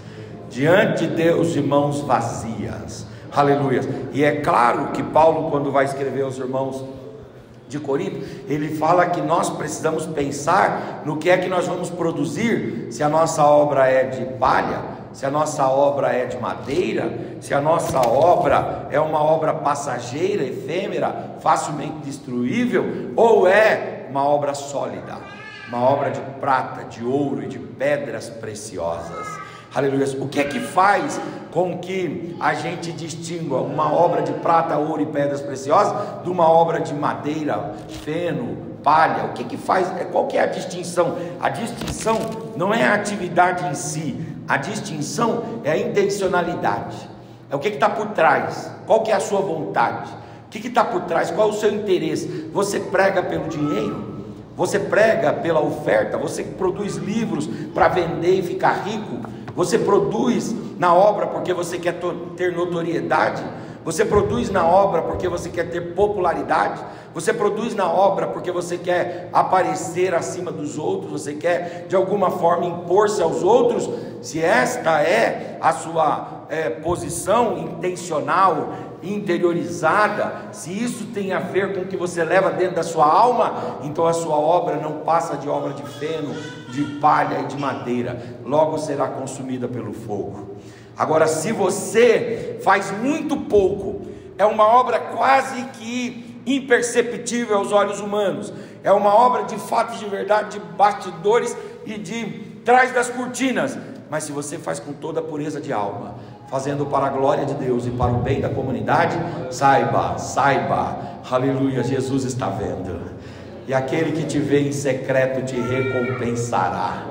Diante de Deus de mãos vazias. Aleluia. E é claro que Paulo, quando vai escrever aos irmãos de Corinto, ele fala que nós precisamos pensar no que é que nós vamos produzir, se a nossa obra é de palha, se a nossa obra é de madeira, se a nossa obra é uma obra passageira, efêmera, facilmente destruível, ou é uma obra sólida, uma obra de prata, de ouro e de pedras preciosas. Aleluia. O que é que faz com que a gente distingua uma obra de prata, ouro e pedras preciosas de uma obra de madeira, feno, palha? O que é que faz? Qual que é a distinção? A distinção não é a atividade em si, a distinção é a intencionalidade. É o que está por trás. Qual que é a sua vontade? O que está por trás? Qual é o seu interesse? Você prega pelo dinheiro? Você prega pela oferta? Você produz livros para vender e ficar rico? Você produz na obra porque você quer ter notoriedade? Você produz na obra porque você quer ter popularidade? Você produz na obra porque você quer aparecer acima dos outros? Você quer de alguma forma impor-se aos outros? Se esta é a sua posição intencional, interiorizada, se isso tem a ver com o que você leva dentro da sua alma, então a sua obra não passa de obra de feno, de palha e de madeira, logo será consumida pelo fogo. Agora, se você faz muito pouco, é uma obra quase que imperceptível aos olhos humanos, é uma obra de fato e de verdade, de bastidores e de trás das cortinas, mas se você faz com toda a pureza de alma, fazendo para a glória de Deus e para o bem da comunidade, saiba, aleluia, Jesus está vendo, e aquele que te vê em secreto te recompensará.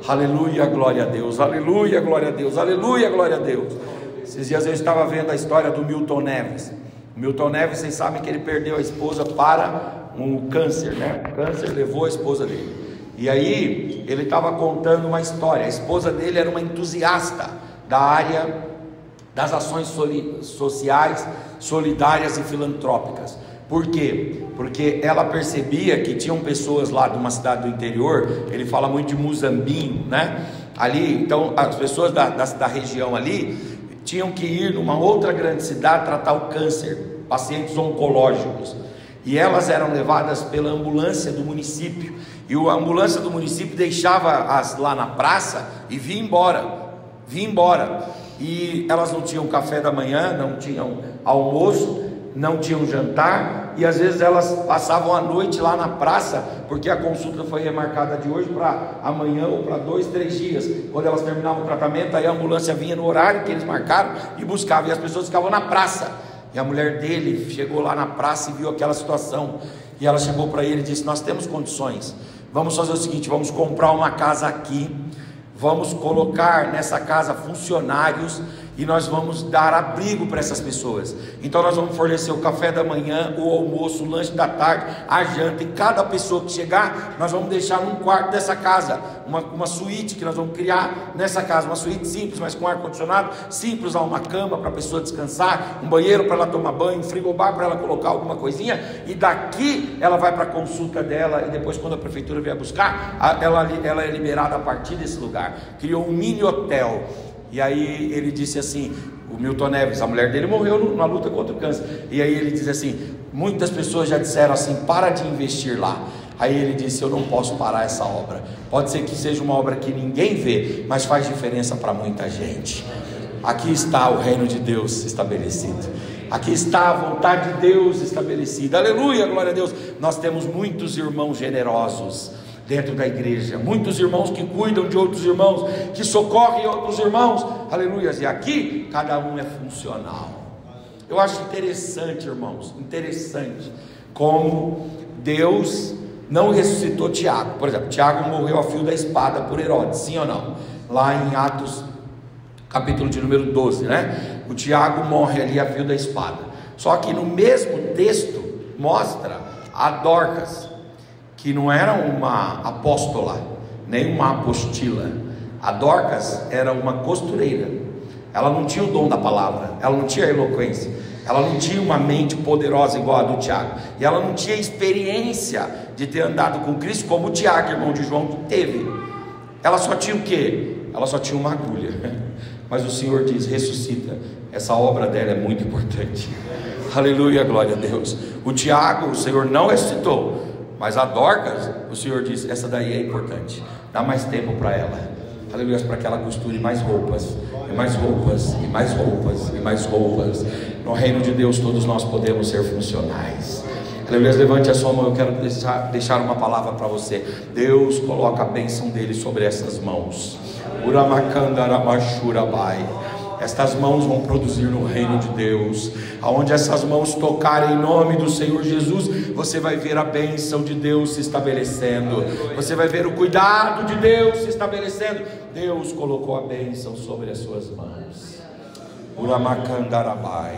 Aleluia, glória a Deus, aleluia, glória a Deus, aleluia, glória a Deus. Esses dias eu estava vendo a história do Milton Neves. O Milton Neves, vocês sabem que ele perdeu a esposa para um câncer, né? O câncer levou a esposa dele. E aí ele estava contando uma história. A esposa dele era uma entusiasta da área das ações sociais, solidárias e filantrópicas. Por quê? Porque ela percebia que tinham pessoas lá de uma cidade do interior, ele fala muito de Muzambinho, né? Ali, então as pessoas da região ali tinham que ir numa outra grande cidade tratar o câncer, pacientes oncológicos, e elas eram levadas pela ambulância do município, e a ambulância do município deixava-as lá na praça e vinha embora, e elas não tinham café da manhã, não tinham almoço, não tinham jantar, e às vezes elas passavam a noite lá na praça, porque a consulta foi remarcada de hoje para amanhã ou para 2, 3 dias. Quando elas terminavam o tratamento, aí a ambulância vinha no horário que eles marcaram e buscava, e as pessoas ficavam na praça. E a mulher dele chegou lá na praça e viu aquela situação, e ela chegou para ele e disse: nós temos condições, vamos fazer o seguinte, vamos comprar uma casa aqui, vamos colocar nessa casa funcionários, e nós vamos dar abrigo para essas pessoas. Então nós vamos fornecer o café da manhã, o almoço, o lanche da tarde, a janta, e cada pessoa que chegar, nós vamos deixar num quarto dessa casa, uma suíte que nós vamos criar nessa casa, uma suíte simples, mas com ar-condicionado, simples, uma cama para a pessoa descansar, um banheiro para ela tomar banho, um frigobar para ela colocar alguma coisinha, e daqui ela vai para a consulta dela, e depois quando a prefeitura vier buscar, ela é liberada a partir desse lugar. Criou um mini hotel. E aí ele disse assim, o Milton Neves, a mulher dele morreu na luta contra o câncer, e aí ele disse assim, muitas pessoas já disseram assim, para de investir lá. Aí ele disse, eu não posso parar essa obra, pode ser que seja uma obra que ninguém vê, mas faz diferença para muita gente. Aqui está o reino de Deus estabelecido, aqui está a vontade de Deus estabelecida, aleluia, glória a Deus. Nós temos muitos irmãos generosos dentro da igreja, muitos irmãos que cuidam de outros irmãos, que socorrem outros irmãos, aleluia, e aqui cada um é funcional, Eu acho interessante, irmãos, interessante como Deus não ressuscitou Tiago. Por exemplo, Tiago morreu a fio da espada por Herodes, sim ou não? Lá em Atos, capítulo de número 12, né? O Tiago morre ali a fio da espada. Só que no mesmo texto mostra a Dorcas, que não era uma apóstola, nem uma apostila. A Dorcas era uma costureira. Ela não tinha o dom da palavra, ela não tinha eloquência, ela não tinha uma mente poderosa igual a do Tiago, e ela não tinha experiência de ter andado com Cristo como o Tiago, irmão de João, teve. Ela só tinha o quê? Ela só tinha uma agulha. Mas o Senhor diz: ressuscita. Essa obra dela é muito importante. Aleluia, glória a Deus. O Tiago, o Senhor não ressuscitou, mas a Dorcas, o Senhor diz: essa daí é importante, dá mais tempo para ela. Aleluia, para que ela costure mais roupas, e mais roupas, e mais roupas, e mais roupas. No reino de Deus todos nós podemos ser funcionais. Aleluia, levante a sua mão, eu quero deixar uma palavra para você. Deus coloca a bênção dele sobre essas mãos. Estas mãos vão produzir no reino de Deus. Aonde essas mãos tocarem em nome do Senhor Jesus, você vai ver a bênção de Deus se estabelecendo, você vai ver o cuidado de Deus se estabelecendo. Deus colocou a bênção sobre as suas mãos. Uramacandarabai,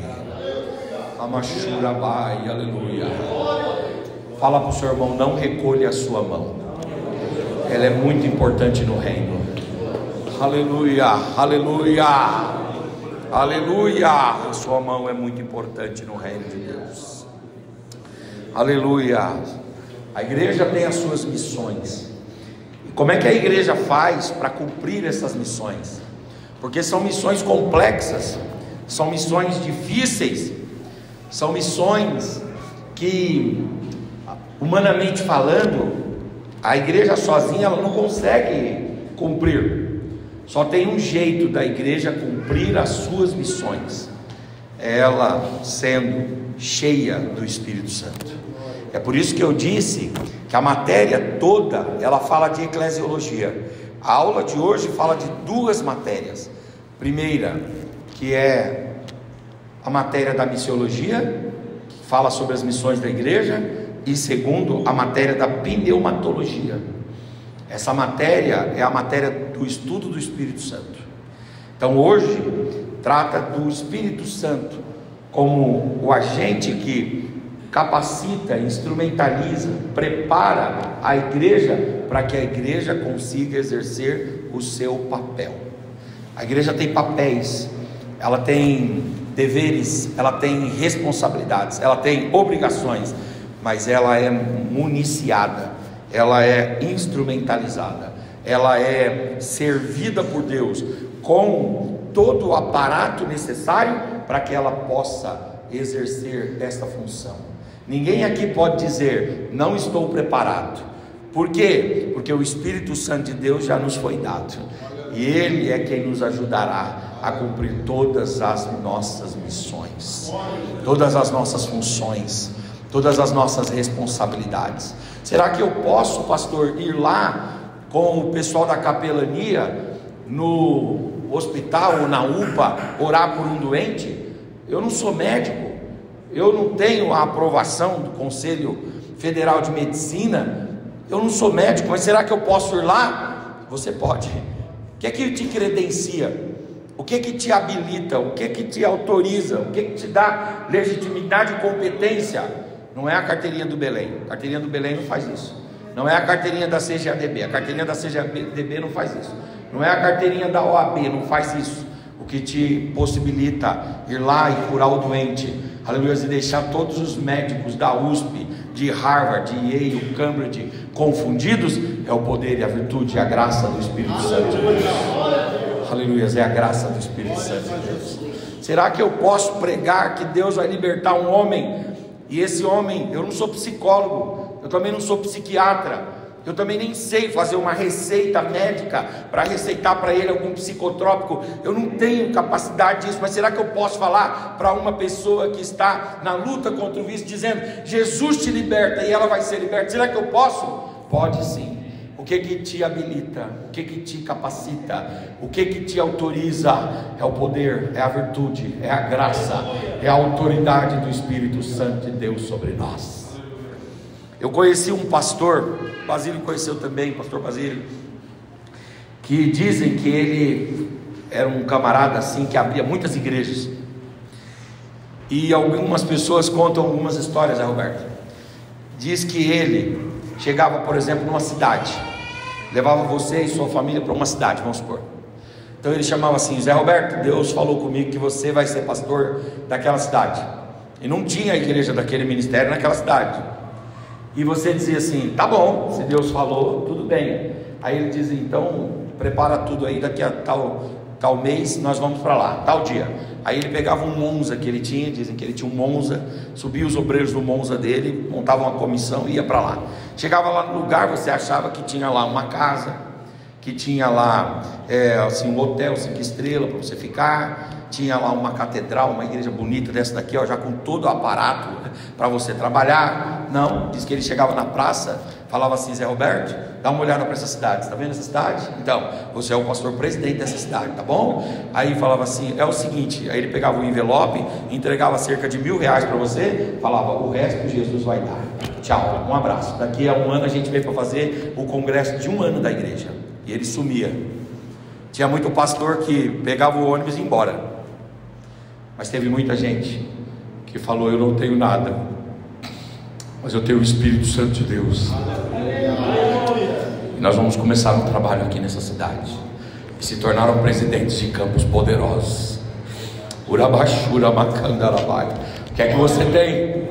Amachurabai, aleluia. Fala para o seu irmão: não recolha a sua mão, ela é muito importante no reino. Aleluia, aleluia, aleluia. A sua mão é muito importante no reino de Deus. Aleluia. A igreja tem as suas missões. E como é que a igreja faz para cumprir essas missões? Porque são missões complexas, são missões difíceis, são missões que, humanamente falando, a igreja sozinha ela não consegue cumprir. Só tem um jeito da igreja cumprir as suas missões: ela sendo cheia do Espírito Santo. É por isso que eu disse que a matéria toda ela fala de eclesiologia. A aula de hoje fala de duas matérias. Primeira, que é a matéria da missiologia, que fala sobre as missões da igreja, e segundo, a matéria da pneumatologia. Essa matéria é a matéria do estudo do Espírito Santo. Então hoje trata do Espírito Santo como o agente que capacita, instrumentaliza, prepara a igreja para que a igreja consiga exercer o seu papel. A igreja tem papéis, ela tem deveres, ela tem responsabilidades, ela tem obrigações, mas ela é municiada, ela é instrumentalizada, ela é servida por Deus com todo o aparato necessário para que ela possa exercer esta função. Ninguém aqui pode dizer: não estou preparado. Por quê? Porque o Espírito Santo de Deus já nos foi dado, e Ele é quem nos ajudará a cumprir todas as nossas missões, todas as nossas funções, todas as nossas responsabilidades. Será que eu posso, pastor, ir lá com o pessoal da capelania no hospital ou na UPA orar por um doente? Eu não sou médico, eu não tenho a aprovação do Conselho Federal de Medicina, eu não sou médico, mas será que eu posso ir lá? Você pode. O que é que te credencia? O que é que te habilita? O que é que te autoriza? O que é que te dá legitimidade e competência? Não é a carteirinha do Belém. A carteirinha do Belém não faz isso. Não é a carteirinha da CGADB. A carteirinha da CGADB não faz isso. Não é a carteirinha da OAB, não faz isso. O que te possibilita ir lá e curar o doente, aleluia, e deixar todos os médicos da USP, de Harvard, de Yale, Cambridge confundidos, é o poder e a virtude e a graça do Espírito Santo de Deus. Aleluia, é a graça do Espírito Santo de Deus. Será que eu posso pregar que Deus vai libertar um homem? E esse homem, eu não sou psicólogo, eu também não sou psiquiatra, eu também nem sei fazer uma receita médica para receitar para ele algum psicotrópico, eu não tenho capacidade disso, mas será que eu posso falar para uma pessoa que está na luta contra o vício, dizendo: Jesus te liberta, e ela vai ser liberta? Será que eu posso? Pode sim. O que te habilita, o que te capacita, o que te autoriza? É o poder, é a virtude, é a graça, é a autoridade do Espírito Santo de Deus sobre nós. Eu conheci um pastor, Basílio conheceu também, pastor Basílio, que dizem que ele era um camarada assim que abria muitas igrejas. E algumas pessoas contam algumas histórias, Roberto. Diz que ele chegava, por exemplo, numa cidade, levava você e sua família para uma cidade, vamos supor. Então ele chamava assim: Zé Roberto, Deus falou comigo que você vai ser pastor daquela cidade. E não tinha a igreja daquele ministério naquela cidade. E você dizia assim: tá bom, se Deus falou, tudo bem. Aí ele dizia: então prepara tudo aí, daqui a tal mês nós vamos para lá, tal dia. Aí ele pegava um Monza que ele tinha, dizem que ele tinha um Monza, subia os obreiros do Monza dele, montava uma comissão e ia para lá. Chegava lá no lugar, você achava que tinha lá uma casa, que tinha lá assim, um hotel 5 estrelas para você ficar, tinha lá uma catedral, uma igreja bonita dessa daqui, ó, já com todo o aparato, né, para você trabalhar. Não, diz que ele chegava na praça, falava assim: Zé Roberto, dá uma olhada para essa cidade, está vendo essa cidade? Então, você é o pastor presidente dessa cidade, tá bom? Aí falava assim: é o seguinte, aí ele pegava o envelope, entregava cerca de R$1.000 para você, falava: o resto Jesus vai dar, tchau, um abraço, daqui a um ano a gente vem para fazer o congresso de 1 ano da igreja. E ele sumia. Tinha muito pastor que pegava o ônibus e ia embora, mas teve muita gente que falou: eu não tenho nada, mas eu tenho o Espírito Santo de Deus. E nós vamos começar um trabalho aqui nessa cidade, e se tornaram presidentes de campos poderosos. Urabashura Macandarabai. O que é que você tem?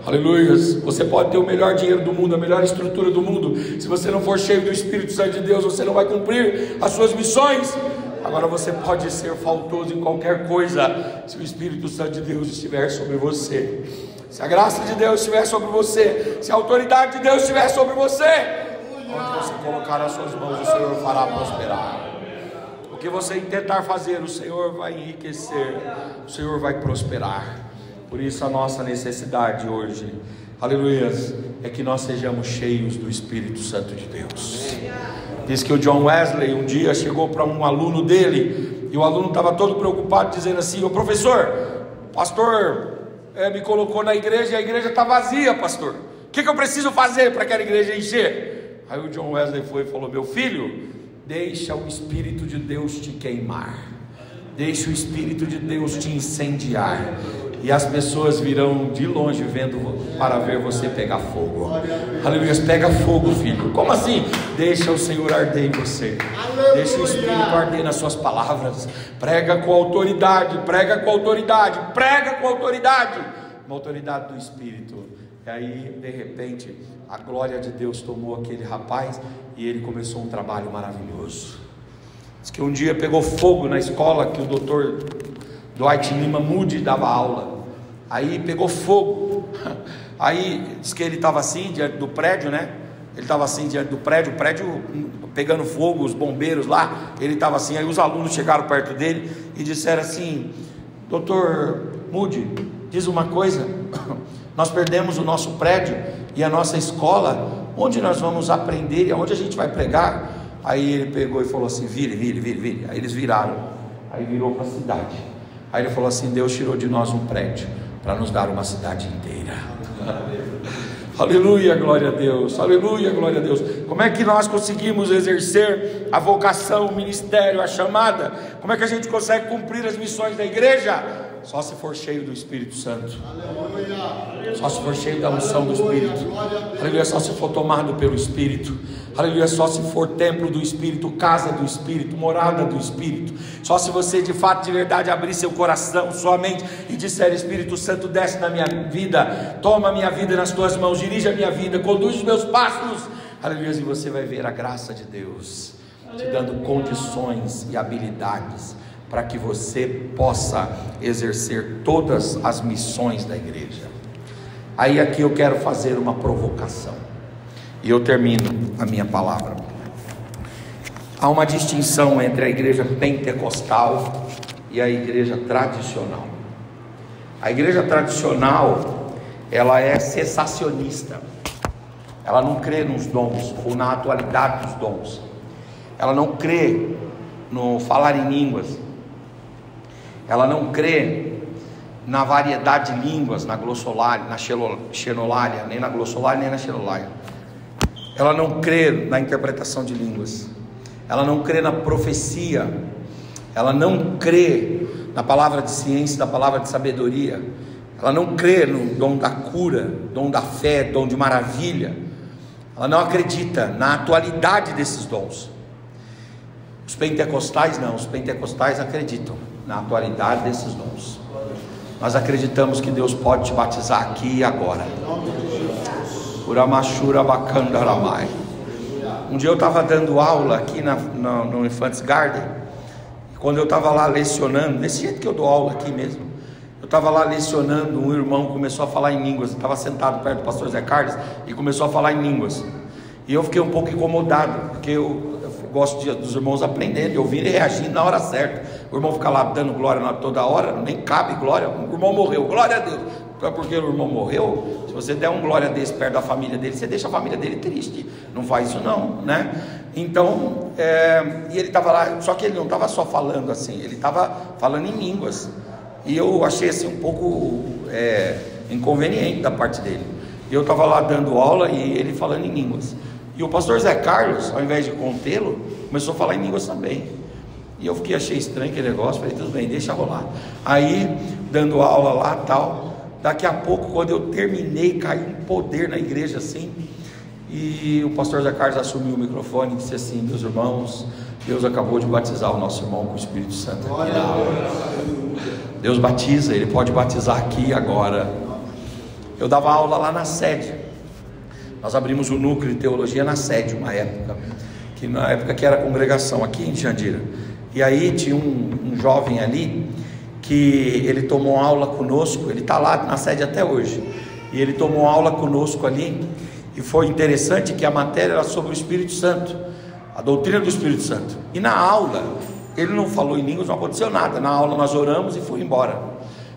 Aleluia. Você pode ter o melhor dinheiro do mundo, a melhor estrutura do mundo, se você não for cheio do Espírito Santo de Deus, você não vai cumprir as suas missões. Agora você pode ser faltoso em qualquer coisa, se o Espírito Santo de Deus estiver sobre você, se a graça de Deus estiver sobre você, se a autoridade de Deus estiver sobre você. Onde você colocar as suas mãos, o Senhor fará prosperar. O que você tentar fazer, o Senhor vai enriquecer, o Senhor vai prosperar. Por isso a nossa necessidade hoje, aleluia, é que nós sejamos cheios do Espírito Santo de Deus. Diz que o John Wesley um dia chegou para um aluno dele, e o aluno estava todo preocupado, dizendo assim: ô professor, pastor me colocou na igreja e a igreja está vazia, pastor, o que eu preciso fazer para aquela igreja encher? Aí o John Wesley foi e falou: meu filho, deixa o Espírito de Deus te queimar, deixa o Espírito de Deus te incendiar, e as pessoas virão de longe vendo para ver você pegar fogo. Aleluia. Pega fogo, filho. Como assim? Deixa o Senhor arder em você. Deixa o Espírito arder nas suas palavras. Prega com autoridade, prega com autoridade, prega com autoridade, uma autoridade do Espírito. E aí, de repente, a glória de Deus tomou aquele rapaz e ele começou um trabalho maravilhoso. Diz que um dia pegou fogo na escola que o doutor Dwight Lima Moody dava aula. Aí pegou fogo. Aí diz que ele estava assim diante do prédio, né? Ele estava assim diante do prédio, o prédio pegando fogo, os bombeiros lá. Ele estava assim. Aí os alunos chegaram perto dele e disseram assim: doutor Moody, diz uma coisa, nós perdemos o nosso prédio e a nossa escola, onde nós vamos aprender e aonde a gente vai pregar? Aí ele pegou e falou assim: vire. Aí eles viraram. Aí virou para a cidade. Aí ele falou assim: Deus tirou de nós um prédio para nos dar uma cidade inteira. Aleluia, glória a Deus. Aleluia, glória a Deus. Como é que nós conseguimos exercer a vocação, o ministério, a chamada? Como é que a gente consegue cumprir as missões da igreja? Só se for cheio do Espírito Santo. Só se for cheio da unção do Espírito. Aleluia. Só se for tomado pelo Espírito. Aleluia. Só se for templo do Espírito, casa do Espírito, morada do Espírito. Só se você de fato, de verdade, abrir seu coração, sua mente e disser: Espírito Santo, desce na minha vida, toma a minha vida nas tuas mãos, dirige a minha vida, conduz os meus passos. Aleluia. E você vai ver a graça de Deus te dando condições e habilidades para que você possa exercer todas as missões da igreja. Aí aqui eu quero fazer uma provocação, e eu termino a minha palavra. Há uma distinção entre a igreja pentecostal e a igreja tradicional. A igreja tradicional, ela é cessacionista. ela não crê nos dons ou na atualidade dos dons, ela não crê no falar em línguas, ela não crê na variedade de línguas, na glossolalia, na xenolalia, nem na glossolalia nem na xenolalia. Ela não crê na interpretação de línguas, ela não crê na profecia, ela não crê na palavra de ciência, na palavra de sabedoria, ela não crê no dom da cura, dom da fé, dom de maravilha, ela não acredita na atualidade desses dons. Os pentecostais não, os pentecostais acreditam na atualidade desses dons. Nós acreditamos que Deus pode te batizar aqui e agora. Um dia eu estava dando aula aqui no Infantes Garden, e quando eu estava lá lecionando, desse jeito que eu dou aula aqui mesmo, eu estava lá lecionando, um irmão começou a falar em línguas, eu estava sentado perto do pastor Zé Carlos, e começou a falar em línguas, e eu fiquei um pouco incomodado, porque eu gosto dos irmãos aprendendo, ouvirem e reagindo na hora certa. O irmão fica lá dando glória toda hora, nem cabe glória. O irmão morreu, glória a Deus. Então é porque o irmão morreu. Se você der um glória a Deus perto da família dele, você deixa a família dele triste. Não faz isso não, né? Então, e ele estava lá, só que ele não estava só falando assim, ele estava falando em línguas. E eu achei assim um pouco inconveniente da parte dele. E eu estava lá dando aula e ele falando em línguas. E o pastor Zé Carlos, ao invés de contê-lo, começou a falar em línguas também. E eu achei estranho aquele negócio, falei, tudo bem, deixa rolar. Aí, dando aula lá tal, daqui a pouco, quando eu terminei, caiu um poder na igreja assim, e o pastor Zé Carlos assumiu o microfone e disse assim: meus irmãos, Deus acabou de batizar o nosso irmão com o Espírito Santo aqui na aula. Deus batiza, Ele pode batizar aqui e agora. Eu dava aula lá na sede. Nós abrimos o núcleo de teologia na sede, uma época, que na época que era congregação, aqui em Jandira. E aí tinha um jovem ali, que ele tomou aula conosco, ele está lá na sede até hoje, e ele tomou aula conosco ali, e foi interessante que a matéria era sobre o Espírito Santo, a doutrina do Espírito Santo. E na aula, ele não falou em línguas, não aconteceu nada. Na aula nós oramos e fui embora.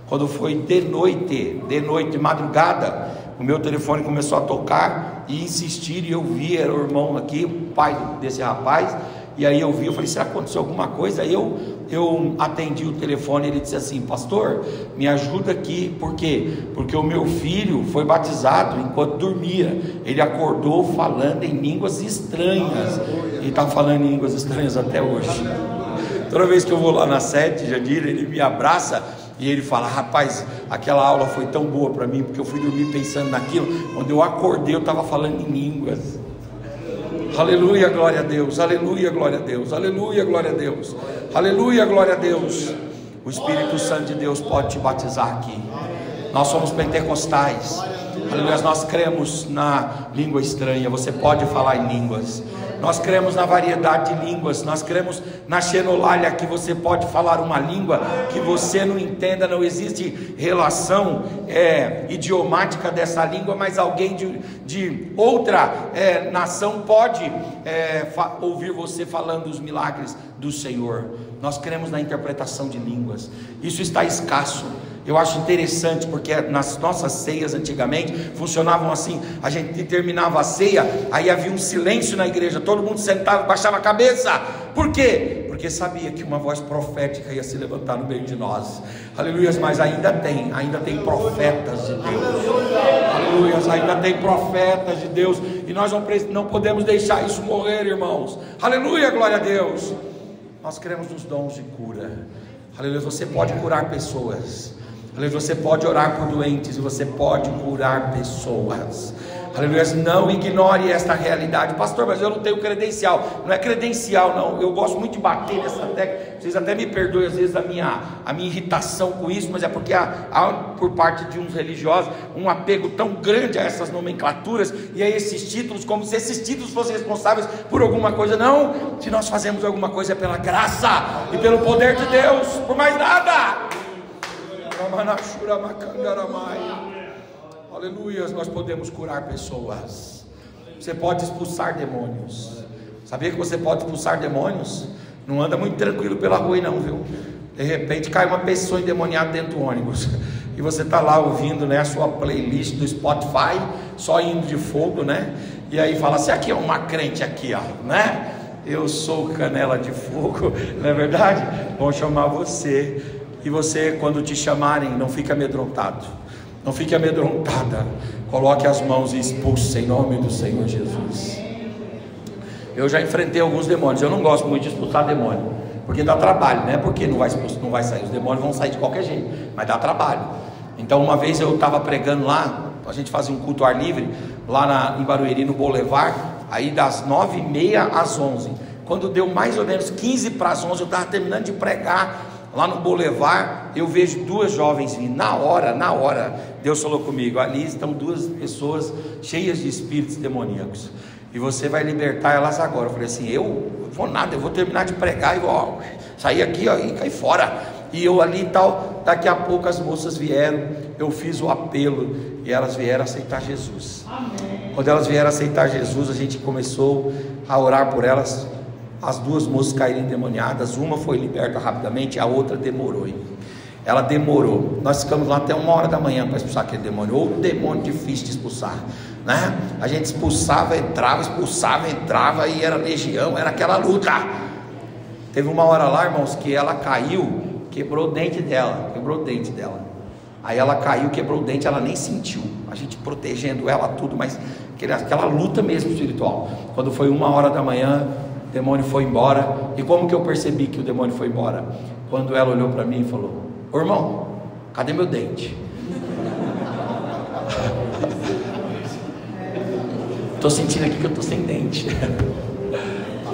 Quando foi de noite, de madrugada, o meu telefone começou a tocar e insistir, e eu vi, era o irmão aqui, o pai desse rapaz, e aí eu vi, eu falei, será que aconteceu alguma coisa? Aí eu atendi o telefone, ele disse assim: pastor, me ajuda aqui. Por quê? Porque o meu filho foi batizado enquanto dormia, ele acordou falando em línguas estranhas, e está falando em línguas estranhas até hoje. Toda vez que eu vou lá na sede, Jandira, ele me abraça, e ele fala: rapaz, aquela aula foi tão boa para mim, porque eu fui dormir pensando naquilo, quando eu acordei eu estava falando em línguas. Aleluia, glória a Deus, aleluia, glória a Deus, aleluia, glória a Deus, aleluia, glória a Deus. O Espírito Santo de Deus pode te batizar aqui. Nós somos pentecostais, aleluia, nós cremos na língua estranha, você pode falar em línguas. Nós cremos na variedade de línguas, nós cremos na xenolalia, que você pode falar uma língua que você não entenda, não existe relação idiomática dessa língua, mas alguém de outra nação pode ouvir você falando os milagres do Senhor. Nós cremos na interpretação de línguas, isso está escasso. Eu acho interessante, porque nas nossas ceias antigamente funcionavam assim: a gente terminava a ceia, aí havia um silêncio na igreja, todo mundo sentava e baixava a cabeça. Por quê? Porque sabia que uma voz profética ia se levantar no meio de nós. Aleluia, mas ainda tem profetas de Deus. Aleluia, ainda tem profetas de Deus, e nós não podemos deixar isso morrer, irmãos. Aleluia, glória a Deus. Nós cremos nos dons de cura. Aleluia, você pode curar pessoas. Aleluia, você pode orar por doentes e você pode curar pessoas. Aleluia, não ignore esta realidade. Pastor, mas eu não tenho credencial. Não é credencial não, eu gosto muito de bater nessa tecla. Vocês até me perdoem às vezes a minha irritação com isso, mas é porque há por parte de uns religiosos um apego tão grande a essas nomenclaturas e a esses títulos, como se esses títulos fossem responsáveis por alguma coisa. Não, se nós fazemos alguma coisa é pela graça e pelo poder de Deus, por mais nada. Aleluia, nós podemos curar pessoas. Você pode expulsar demônios. Sabia que você pode expulsar demônios? Não anda muito tranquilo pela rua não, viu? De repente cai uma pessoa endemoniada dentro do ônibus, e você está lá ouvindo, né, a sua playlist do Spotify, só indo de fogo, né? E aí fala assim, aqui é uma crente aqui, ó, né? Eu sou canela de fogo, não é verdade? Vão chamar você. E você, quando te chamarem, não fique amedrontado, não fique amedrontada. Coloque as mãos e expulse em nome do Senhor Jesus. Eu já enfrentei alguns demônios. Eu não gosto muito de expulsar demônio, porque dá trabalho, né? Porque não vai sair, os demônios vão sair de qualquer jeito, mas dá trabalho. Então uma vez eu estava pregando lá, a gente fazia um culto ao ar livre, lá em Barueri, no Boulevard, aí das 9h30 às 11h. Quando deu mais ou menos 15 para as 11h, eu estava terminando de pregar lá no Boulevard, eu vejo duas jovens vindo, na hora, Deus falou comigo, ali estão duas pessoas cheias de espíritos demoníacos, e você vai libertar elas agora. Eu falei assim, eu vou nada, eu vou terminar de pregar e vou sair aqui, ó, e cair fora. E eu ali e tal, daqui a pouco as moças vieram, eu fiz o apelo, e elas vieram aceitar Jesus. Amém. Quando elas vieram aceitar Jesus, a gente começou a orar por elas. As duas moças caíram endemoniadas, uma foi liberta rapidamente, a outra demorou. Ela demorou, nós ficamos lá até 1h da manhã para expulsar aquele demônio, ou demônio difícil de expulsar, né? A gente expulsava, entrava, e era legião, era aquela luta. Teve uma hora lá, irmãos, que ela caiu, quebrou o dente dela. Aí ela caiu, quebrou o dente, ela nem sentiu, a gente protegendo ela, tudo, mas aquela luta mesmo espiritual. Quando foi 1h da manhã, o demônio foi embora. E como que eu percebi que o demônio foi embora? Quando ela olhou para mim e falou, ô irmão, cadê meu dente? Tô sentindo aqui que eu tô sem dente.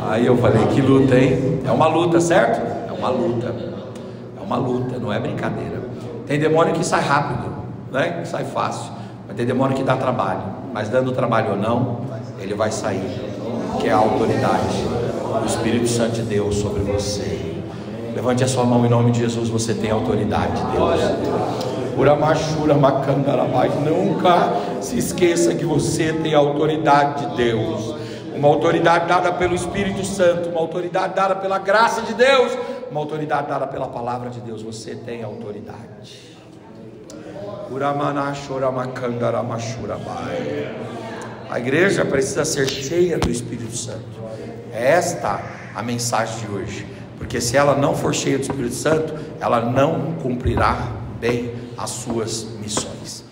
Aí eu falei, que luta, hein? É uma luta, certo? É uma luta, não é brincadeira. Tem demônio que sai rápido, né? Que sai fácil. Mas tem demônio que dá trabalho. Mas dando trabalho ou não, ele vai sair, que é a autoridade do Espírito Santo de Deus sobre você. Levante a sua mão em nome de Jesus. Você tem autoridade de Deus. Nunca se esqueça que você tem a autoridade de Deus, uma autoridade dada pelo Espírito Santo, uma autoridade dada pela graça de Deus, uma autoridade dada pela palavra de Deus. Você tem autoridade. A igreja precisa ser cheia do Espírito Santo. É esta a mensagem de hoje, porque se ela não for cheia do Espírito Santo, ela não cumprirá bem as suas missões.